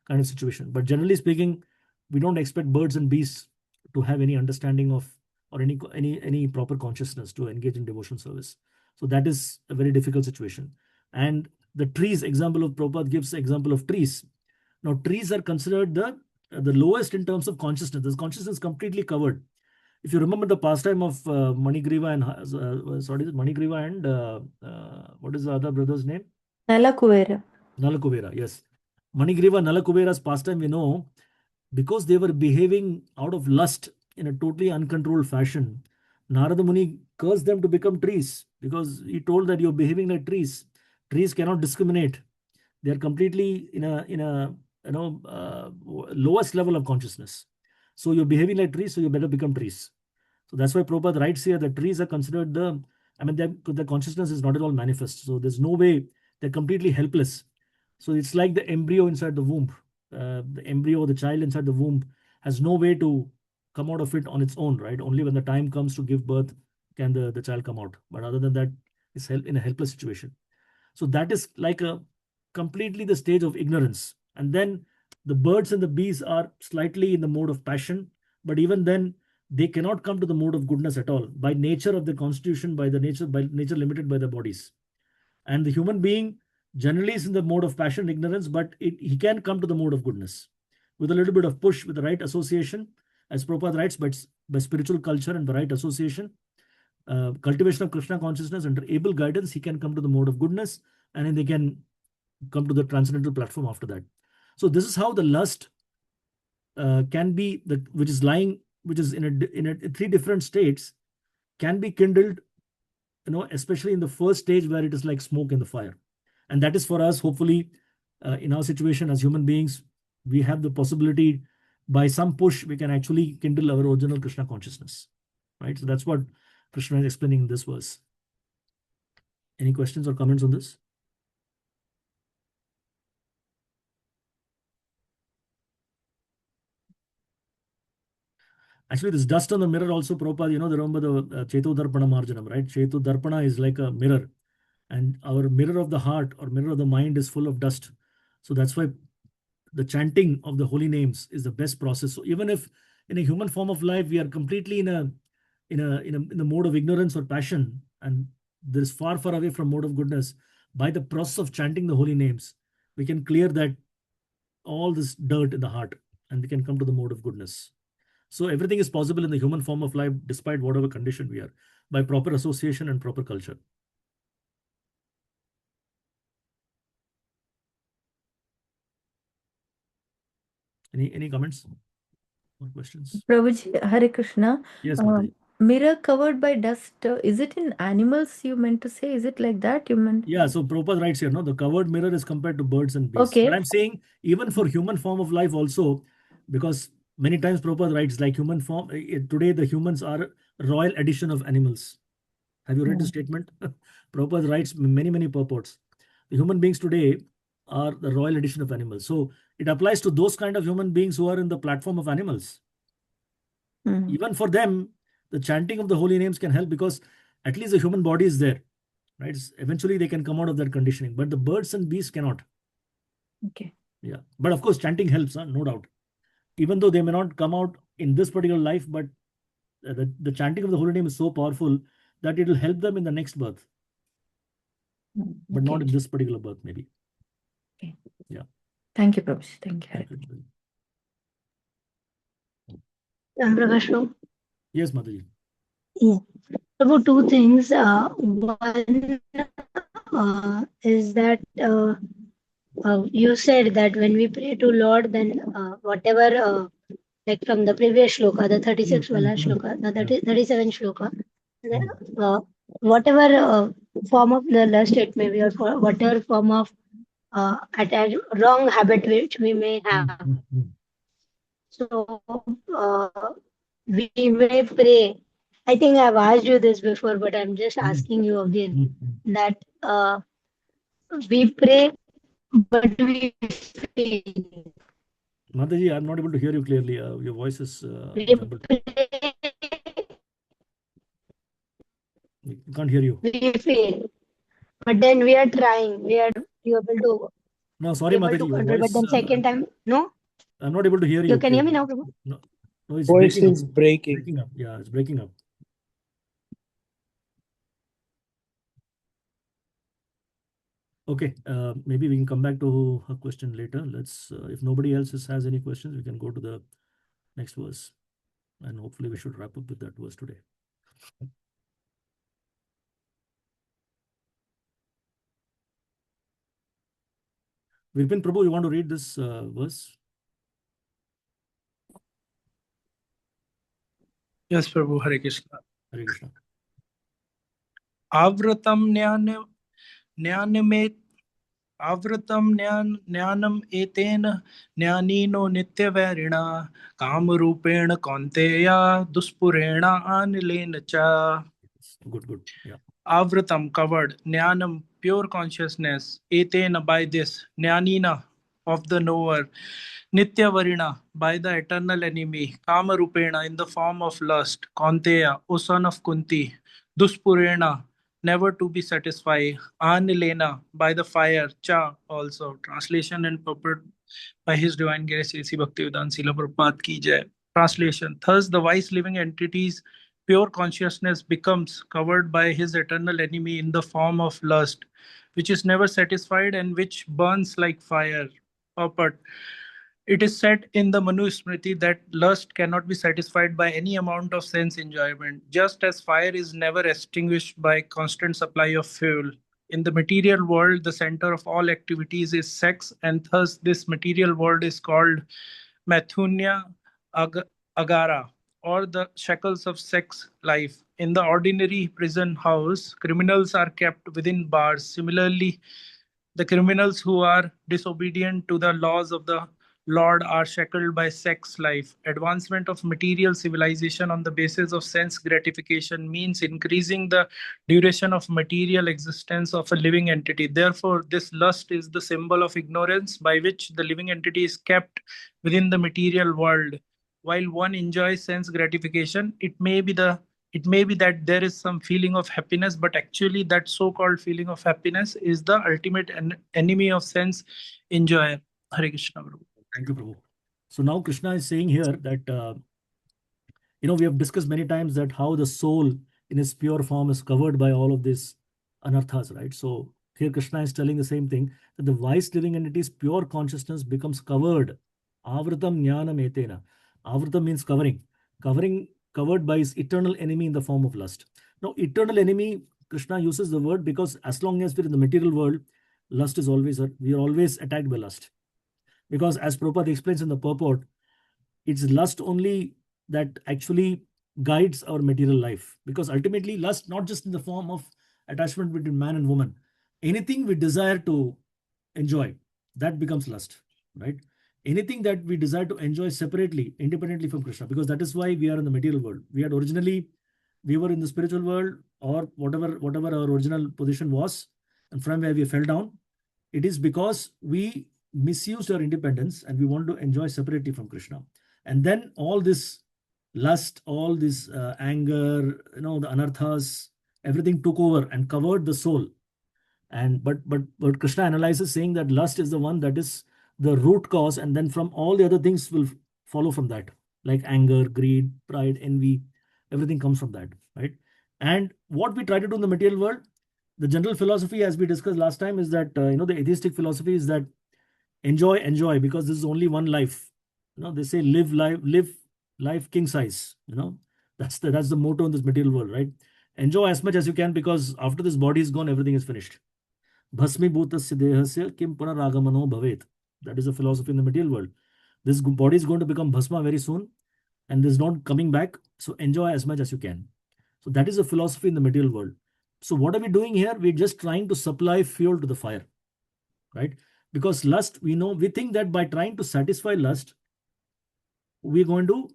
A: kind of situation. But generally speaking, we don't expect birds and beasts to have any understanding of or any proper consciousness to engage in devotional service. So that is a very difficult situation. And the trees example of Prabhupada gives example of trees. Now, trees are considered the lowest in terms of consciousness. This consciousness is completely covered. If you remember the pastime of Manigriva and Manigriva and what is the other brother's name?
E: Nalakuvera.
A: Nalakuvera, yes. Manigriva, Nalakuvera's pastime, we know, because they were behaving out of lust in a totally uncontrolled fashion. Narada Muni cursed them to become trees, because he told that you're behaving like trees. Trees cannot discriminate. They are completely in a lowest level of consciousness. So you're behaving like trees, so you better become trees. So that's why Prabhupada writes here that trees are considered the consciousness is not at all manifest. So there's no way, they're completely helpless. So it's like the embryo inside the womb. The embryo, the child inside the womb, has no way to come out of it on its own, right? Only when the time comes to give birth can the child come out. But other than that, it's in a helpless situation. So that is like a completely the stage of ignorance. And then the birds and the bees are slightly in the mode of passion, but even then they cannot come to the mode of goodness at all by nature of their constitution, by nature limited by their bodies. And the human being generally is in the mode of passion, ignorance, but he can come to the mode of goodness with a little bit of push, with the right association, as Prabhupada writes, but by spiritual culture and the right association, cultivation of Krishna consciousness under able guidance, he can come to the mode of goodness, and then they can come to the transcendental platform after that. So this is how the lust can be, which is in three different states, can be kindled, especially in the first stage where it is like smoke in the fire. And that is for us, hopefully, in our situation as human beings, we have the possibility by some push, we can actually kindle our original Krishna consciousness, right? So that's what Krishna is explaining in this verse. Any questions or comments on this? Actually, this dust on the mirror also, Prabhupada, remember the Chetu Darpana Marjanam, right? Chetu Darpana is like a mirror, and our mirror of the heart or mirror of the mind is full of dust. So that's why the chanting of the holy names is the best process. So even if in a human form of life we are completely in the mode of ignorance or passion, and there is far away from mode of goodness, by the process of chanting the holy names, we can clear that all this dirt in the heart, and we can come to the mode of goodness. So everything is possible in the human form of life, despite whatever condition we are, by proper association and proper culture. Any comments or questions?
F: Prabhuji, Hare Krishna.
A: Yes, Mataji.
F: Mirror covered by dust. Is it in animals you meant to say? Is it like that you meant?
A: Yeah, so Prabhupada writes here, no, the covered mirror is compared to birds and beasts.
F: Okay.
A: But I'm saying even for human form of life also, because many times Prabhupada writes like human form, today the humans are royal edition of animals. Have you read the statement? Prabhupada writes many purports. The human beings today are the royal edition of animals. So it applies to those kind of human beings who are in the platform of animals. Even for them, the chanting of the holy names can help, because at least the human body is there, right? Eventually they can come out of that conditioning, but the birds and beasts cannot.
F: Okay.
A: Yeah, but of course chanting helps, no doubt. Even though they may not come out in this particular life, but the chanting of the holy name is so powerful that it will help them in the next birth, but not in this particular birth, maybe.
F: Okay.
A: Yeah.
F: Thank you, Prabhuji. Thank you.
A: Thank you.
I: Prakash?
A: Yes, Mataji.
I: Yeah. About two things. One is that you said that when we pray to Lord, then whatever, like from the previous shloka, the 36 Vala shloka, the 37 shloka, whatever form of the lust it may be, or for whatever form of wrong habit which we may have. So we may pray. I think I've asked you this before, but I'm just asking you again that we pray, but we fail.
A: Mataji, I'm not able to hear you clearly. Your voice is
I: We
A: jumbled.
I: pray,
A: We can't hear you.
I: we fail, but then we are trying. We are able to.
A: No, sorry,
I: Able to
A: Mataji, your
I: control, but
A: voice.
I: then second time, no.
A: I'm not able to hear
I: You
A: you
I: can hear me
A: clearly.
I: now, Prabhu?
A: No, it's
H: Voice
A: breaking up.
H: is breaking.
A: Breaking up. Yeah, it's breaking up. Okay, maybe we can come back to her question later. Let's, if nobody else has any questions, we can go to the next verse, and hopefully we should wrap up with that verse today. Virpin Prabhu, you want to read this verse?
H: Yes, Prabhu. Hare Krishna.
A: Hare Krishna.
H: Avratam jnanam Avratam jnanam etena jnanino nityavairina kamarupena kaunteya duspurena anilena cha.
A: Good. Yeah.
H: Avratam, covered, jnanam, pure consciousness, etena, by this, jnanina, of the knower, nityavarina, by the eternal enemy, kamarupena, in the form of lust, kaunteya, O son of Kunti, duspurena, never to be satisfied, anilena, by the fire, cha, also. Translation and purport by His Divine Grace A.C. Bhaktivedanta Srila Prabhupada ki jai. Translation. Thus, the wise living entity's pure consciousness becomes covered by his eternal enemy in the form of lust, which is never satisfied and which burns like fire. Purport. It is said in the Manu Smriti that lust cannot be satisfied by any amount of sense enjoyment, just as fire is never extinguished by constant supply of fuel. In the material world, the center of all activities is sex, and thus this material world is called Mathunya Agara, or the shackles of sex life. In the ordinary prison house, criminals are kept within bars. Similarly, the criminals who are disobedient to the laws of the Lord are shackled by sex life. Advancement of material civilization on the basis of sense gratification means increasing the duration of material existence of a living entity. Therefore, this lust is the symbol of ignorance by which the living entity is kept within the material world. While one enjoys sense gratification, it may be that there is some feeling of happiness, but actually that so-called feeling of happiness is the ultimate enemy of sense enjoyer. Hare Krishna, Prabhu.
A: Thank you, Prabhu. So now Krishna is saying here that, we have discussed many times that how the soul in its pure form is covered by all of these anarthas, right? So here Krishna is telling the same thing, that the wise living entity's pure consciousness becomes covered. Avritam jnanam etena. Avrita means covering. Covered by his eternal enemy in the form of lust. Now, eternal enemy, Krishna uses the word because as long as we're in the material world, lust is always, we are always attacked by lust. Because as Prabhupada explains in the purport, it's lust only that actually guides our material life. Because ultimately, lust, not just in the form of attachment between man and woman, anything we desire to enjoy, that becomes lust, right? Anything that we desire to enjoy separately, independently from Krishna, because that is why we are in the material world. We were in the spiritual world, or whatever our original position was, and from where we fell down, it is because we misused our independence and we want to enjoy separately from Krishna. And then all this lust, all this anger, the anarthas, everything took over and covered the soul. And but Krishna analyzes, saying that lust is the one that is the root cause, and then from all the other things will follow from that, like anger, greed, pride, envy, everything comes from that, right? And what we try to do in the material world, the general philosophy, as we discussed last time, is that the atheistic philosophy is that enjoy, because this is only one life. They say live life king size. That's the motto in this material world, right? Enjoy as much as you can, because after this body is gone, everything is finished. Bhasmibhutasya dehasya kim punaragamano bhavet. That is a philosophy in the material world. This body is going to become bhasma very soon, and there's not coming back. So enjoy as much as you can. So that is a philosophy in the material world. So what are we doing here? We're just trying to supply fuel to the fire, right? Because lust, we think that by trying to satisfy lust, we're going to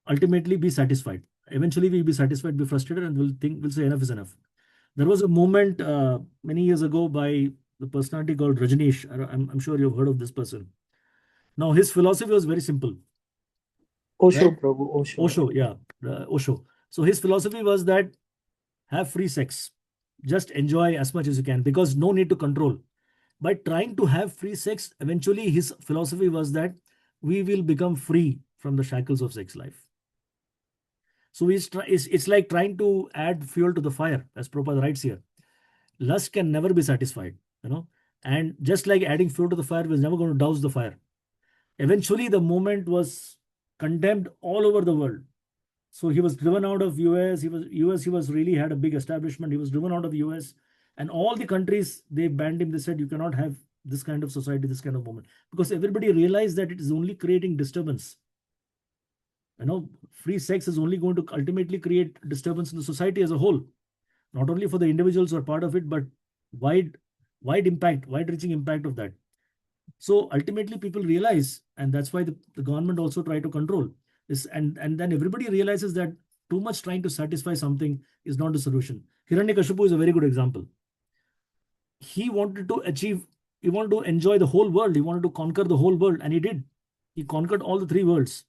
A: ultimately be satisfied. Eventually, we'll be satisfied, be frustrated, and we'll say enough is enough. There was a movement many years ago by the personality called Rajneesh. I'm sure you've heard of this person. Now, his philosophy was very simple.
H: Osho,
A: Right?
H: Prabhu, Osho.
A: Osho, yeah, Osho. So his philosophy was that have free sex, just enjoy as much as you can, because no need to control. By trying to have free sex, eventually his philosophy was that we will become free from the shackles of sex life. So it's like trying to add fuel to the fire, as Prabhupada writes here. Lust can never be satisfied, and just like adding fuel to the fire was never going to douse the fire. Eventually, the movement was condemned all over the world. So he was driven out of US. He was really had a big establishment. He was driven out of the US, and all the countries, they banned him. They said you cannot have this kind of society, this kind of movement, because everybody realized that it is only creating disturbance. Free sex is only going to ultimately create disturbance in the society as a whole, not only for the individuals who are part of it, but wide-reaching impact of that. So ultimately, people realize, and that's why the government also try to control this, and then everybody realizes that too much trying to satisfy something is not the solution. Hiranyakashipu is a very good example. He wanted to enjoy the whole world. He wanted to conquer the whole world, and he did. He conquered all the three worlds.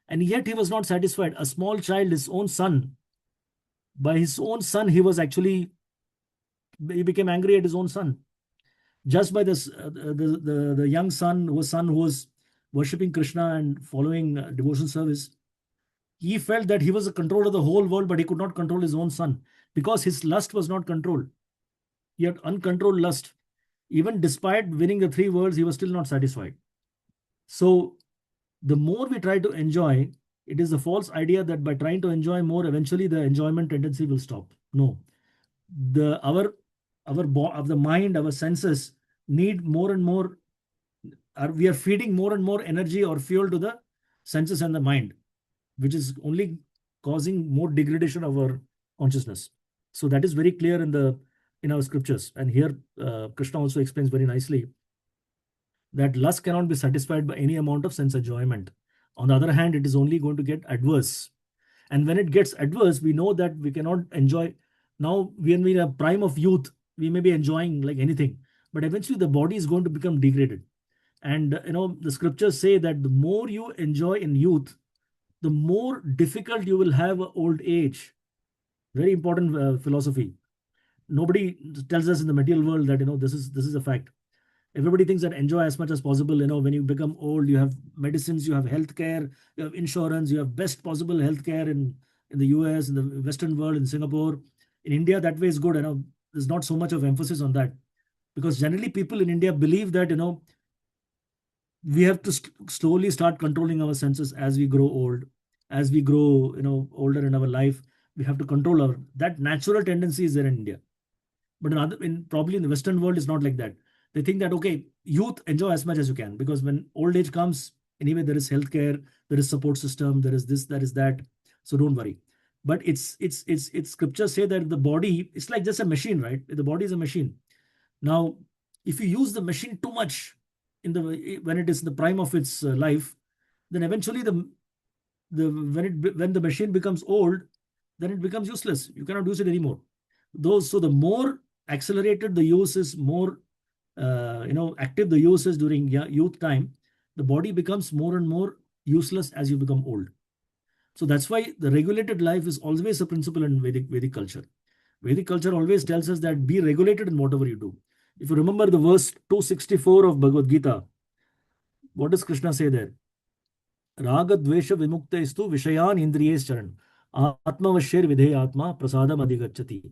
A: And yet he was not satisfied. A small child, his own son, by his own son, he became angry at his own son. Just by this, the young son who was worshipping Krishna and following devotional service, he felt that he was a controller of the whole world, but he could not control his own son because his lust was not controlled. He had uncontrolled lust. Even despite winning the three worlds, he was still not satisfied. So the more we try to enjoy, it is a false idea that by trying to enjoy more, eventually the enjoyment tendency will stop. No, our of the mind, our senses need more and more. We are feeding more and more energy or fuel to the senses and the mind, which is only causing more degradation of our consciousness. So that is very clear in our scriptures. And here Krishna also explains very nicely that lust cannot be satisfied by any amount of sense enjoyment. On the other hand, it is only going to get adverse. And when it gets adverse, we know that we cannot enjoy. Now, when we're in a prime of youth, we may be enjoying like anything, but eventually the body is going to become degraded. And the scriptures say that the more you enjoy in youth, the more difficult you will have old age. Very important philosophy. Nobody tells us in the material world that this is a fact. Everybody thinks that enjoy as much as possible. When you become old, you have medicines, you have healthcare, you have insurance, you have best possible healthcare in the US, in the Western world, in Singapore. In India, that way is good. There's not so much of emphasis on that, because generally people in India believe that we have to slowly start controlling our senses as we grow old. As we grow older in our life, we have to control that natural tendency is there in India. But probably in the Western world, it's not like that. They think that, okay, youth, enjoy as much as you can, because when old age comes, anyway, there is healthcare, there is support system, there is this, there is that. So don't worry. But it's scriptures say that the body, it's like just a machine, right? The body is a machine. Now, if you use the machine too much when it is in the prime of its life, then eventually when the machine becomes old, then it becomes useless. You cannot use it anymore. So the more accelerated the use is, more active the use is during youth time, the body becomes more and more useless as you become old. So that's why the regulated life is always a principle in Vedic culture. Vedic culture always tells us that be regulated in whatever you do. If you remember the verse 264 of Bhagavad Gita, what does Krishna say there? Raga dvesha vimukta vishayan indriyes charan atmavasher vidheyatma prasadam adhigachati.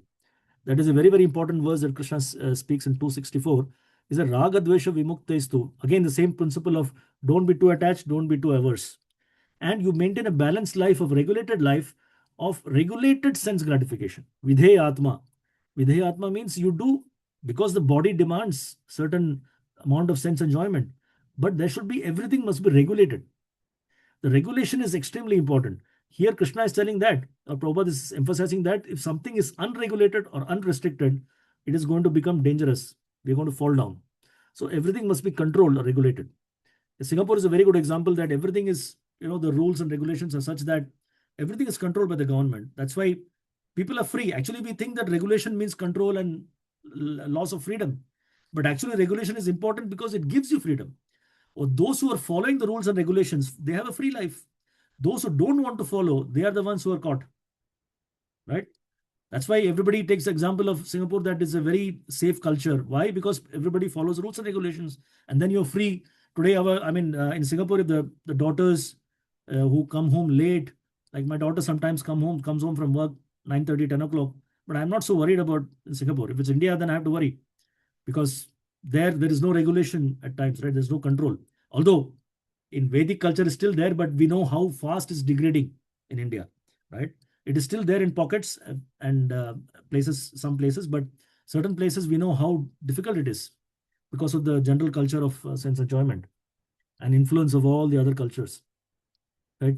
A: That is a very, very important verse that Krishna speaks in 264. Is a raga dvesha vimukta. Again, the same principle of don't be too attached, don't be too averse. And you maintain a balanced life of regulated sense gratification. Vidheya atma. Vidheya atma means you do because the body demands certain amount of sense enjoyment. But everything must be regulated. The regulation is extremely important. Here, Krishna is telling that, or Prabhupada is emphasizing that if something is unregulated or unrestricted, it is going to become dangerous. We're going to fall down. So everything must be controlled or regulated. Singapore is a very good example that everything is, the rules and regulations are such that everything is controlled by the government. That's why people are free. Actually, we think that regulation means control and loss of freedom. But actually, regulation is important because it gives you freedom. Or those who are following the rules and regulations, they have a free life. Those who don't want to follow, they are the ones who are caught. Right? That's why everybody takes the example of Singapore, that is a very safe culture. Why? Because everybody follows rules and regulations, and then you're free. Today, in Singapore, if the daughters who come home late, like my daughter sometimes comes home from work 9:30, 10 o'clock, but I'm not so worried about in Singapore. If it's India, then I have to worry, because there is no regulation at times, right? There's no control. Although in Vedic culture is still there, but we know how fast it's degrading in India, right? It is still there in pockets and some places, but certain places we know how difficult it is because of the general culture of sense enjoyment and influence of all the other cultures, right?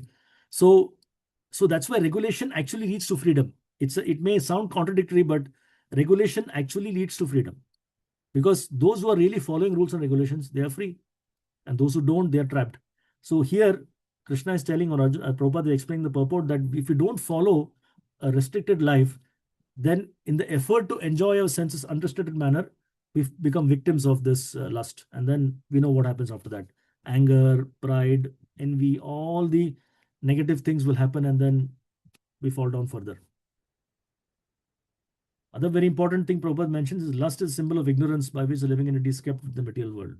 A: So that's why regulation actually leads to freedom. It may sound contradictory, but regulation actually leads to freedom, because those who are really following rules and regulations, they are free, and those who don't, they are trapped. So here, Krishna is telling, or Prabhupada is explaining the purport that if you don't follow a restricted life, then in the effort to enjoy our senses unrestricted manner, we become victims of this lust. And then we know what happens after that. Anger, pride, envy, all the negative things will happen, and then we fall down further. Other very important thing Prabhupada mentions is lust is a symbol of ignorance by which the living entity is kept in the material world.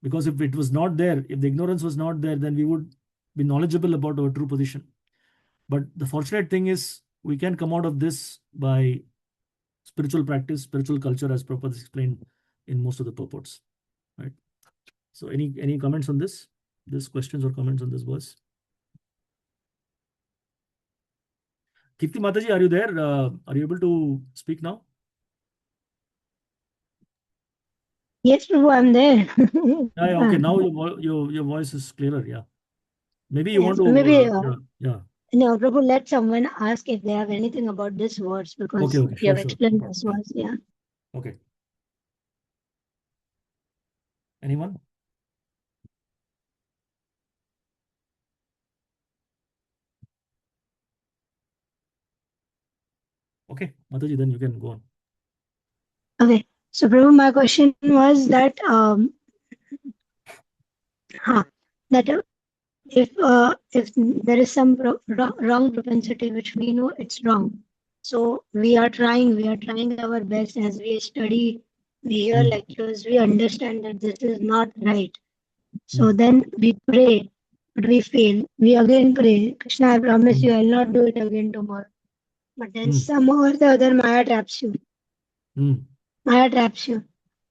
A: Because if it was not there, if the ignorance was not there, then we would be knowledgeable about our true position. But the fortunate thing is we can come out of this by spiritual practice, spiritual culture, as Prabhupada explained in most of the purports. Right. So any comments on this? These questions or comments on this verse? Kirti Mataji, are you there? Are you able to speak now?
I: Yes, Prabhu, I'm there.
A: Yeah, okay. Now your voice is clearer. Yeah. Maybe you
I: Yes,
A: want to.
I: maybe.
A: Yeah.
I: No, Prabhu, let someone ask if they have anything about this verse, because
A: Okay.
I: you have
A: Sure.
I: explained this verse. Yeah.
A: Okay. Anyone? Okay, Mataji, then you can go on.
I: Okay. So, Prabhu, my question was that if there is some wrong propensity which we know it's wrong, so we are trying our best as we study, we hear lectures, we understand that this is not right. So then we pray, but we fail. We again pray, Krishna, I promise you, I'll not do it again tomorrow. But then somehow or the other, Maya traps you. Maya traps you.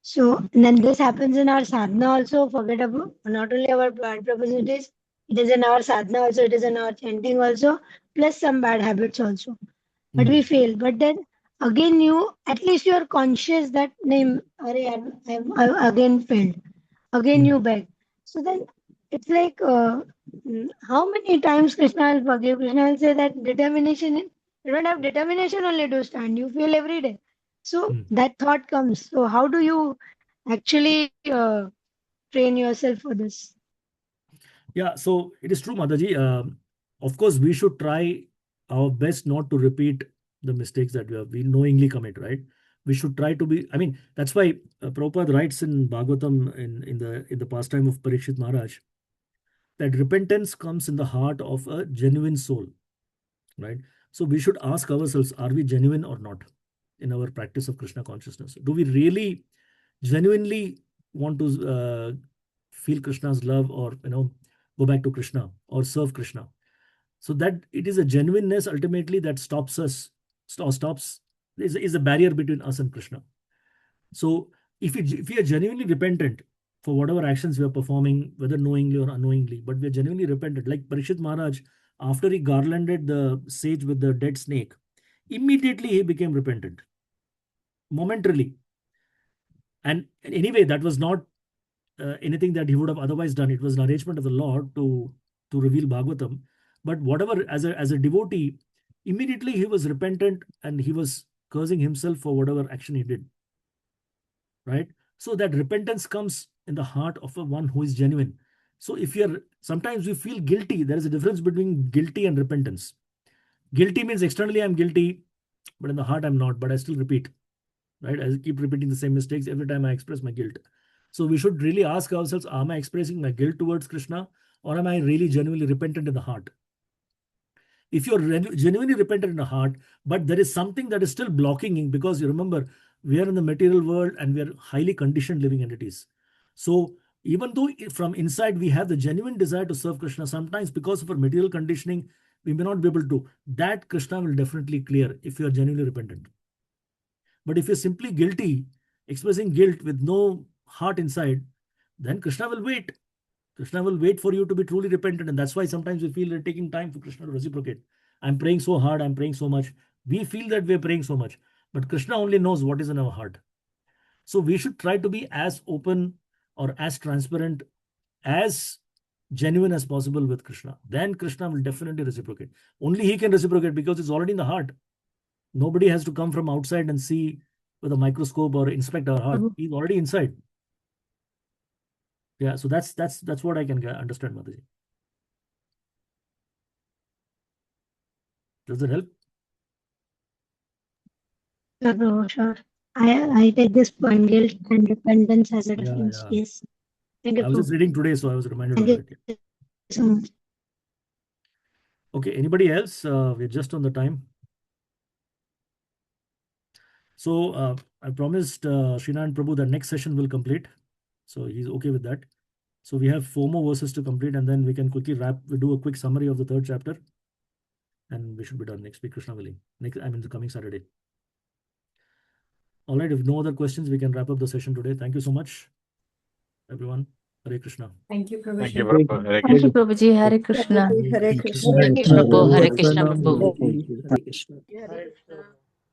I: So then this happens in our sadhana also. Forget about not only our bad propensities, it is in our sadhana also, it is in our chanting also, plus some bad habits also. But we fail. But then again, at least you are conscious that name, I again failed. Again, you beg. So then it's like, how many times Krishna will forgive? Krishna will say that determination, you don't have determination only to stand, you fail every day. So that thought comes. So how do you actually train yourself for this?
A: Yeah, so it is true, Mataji. Of course, we should try our best not to repeat the mistakes that we knowingly commit, right? We should try to be. I mean, that's why Prabhupada writes in Bhagavatam in the pastime of Parikshit Maharaj that repentance comes in the heart of a genuine soul, right? So we should ask ourselves: are we genuine or not in our practice of Krishna consciousness? Do we really genuinely want to feel Krishna's love, or go back to Krishna or serve Krishna? So that it is a genuineness ultimately that stops us, or stops is a barrier between us and Krishna. So if we are genuinely repentant for whatever actions we are performing, whether knowingly or unknowingly, but we are genuinely repentant, like Parikshit Maharaj, after he garlanded the sage with the dead snake, immediately he became repentant, momentarily. And anyway, that was not anything that he would have otherwise done. It was an arrangement of the Lord to reveal Bhagavatam. But whatever, as a devotee, immediately he was repentant and he was cursing himself for whatever action he did. Right? So that repentance comes in the heart of one who is genuine. So if you're, sometimes we feel guilty. There is a difference between guilty and repentance. Guilty means externally I'm guilty, but in the heart I'm not, but I still repeat. Right? I keep repeating the same mistakes every time I express my guilt. So we should really ask ourselves, am I expressing my guilt towards Krishna, or am I really genuinely repentant in the heart? If you're genuinely repentant in the heart, but there is something that is still blocking, because you remember, we are in the material world and we are highly conditioned living entities. So even though from inside we have the genuine desire to serve Krishna, sometimes because of our material conditioning, we may not be able to. That Krishna will definitely clear if you are genuinely repentant. But if you're simply guilty, expressing guilt with no heart inside, then Krishna will wait. Krishna will wait for you to be truly repentant. And that's why sometimes we feel it's taking time for Krishna to reciprocate. I'm praying so hard, I'm praying so much. We feel that we're praying so much, but Krishna only knows what is in our heart. So we should try to be as open or as transparent, as genuine as possible with Krishna. Then Krishna will definitely reciprocate. Only he can reciprocate because it's already in the heart. Nobody has to come from outside and see with a microscope or inspect our heart. He's already inside. Yeah, so that's what I can understand, Mataji. Does it help?
I: Sure. I take this point, guilt and repentance as a difference.
A: Yeah.
I: Yes. Thank you.
A: I was just reading today, so I was reminded of it.
I: Thank you so much.
A: Okay, anybody else? We're just on the time. So I promised Srinath Prabhu that next session will complete. So he's okay with that. So we have 4 more verses to complete, and then we can quickly we do a quick summary of the 3rd chapter. And we should be done next week, Krishna willing. The coming Saturday. All right, if no other questions, we can wrap up the session today. Thank you so much, everyone. Hare Krishna.
K: Thank you, Prabhu.
J: Thank you, Prabhu. Hare
O: Thank you,
J: Krishna.
O: Prabhuji. Hare Krishna.
C: Hare
G: Thank you.
C: Krishna.
O: Thank you, Prabhu. Hare Krishna, Prabhu.
C: Hare Krishna.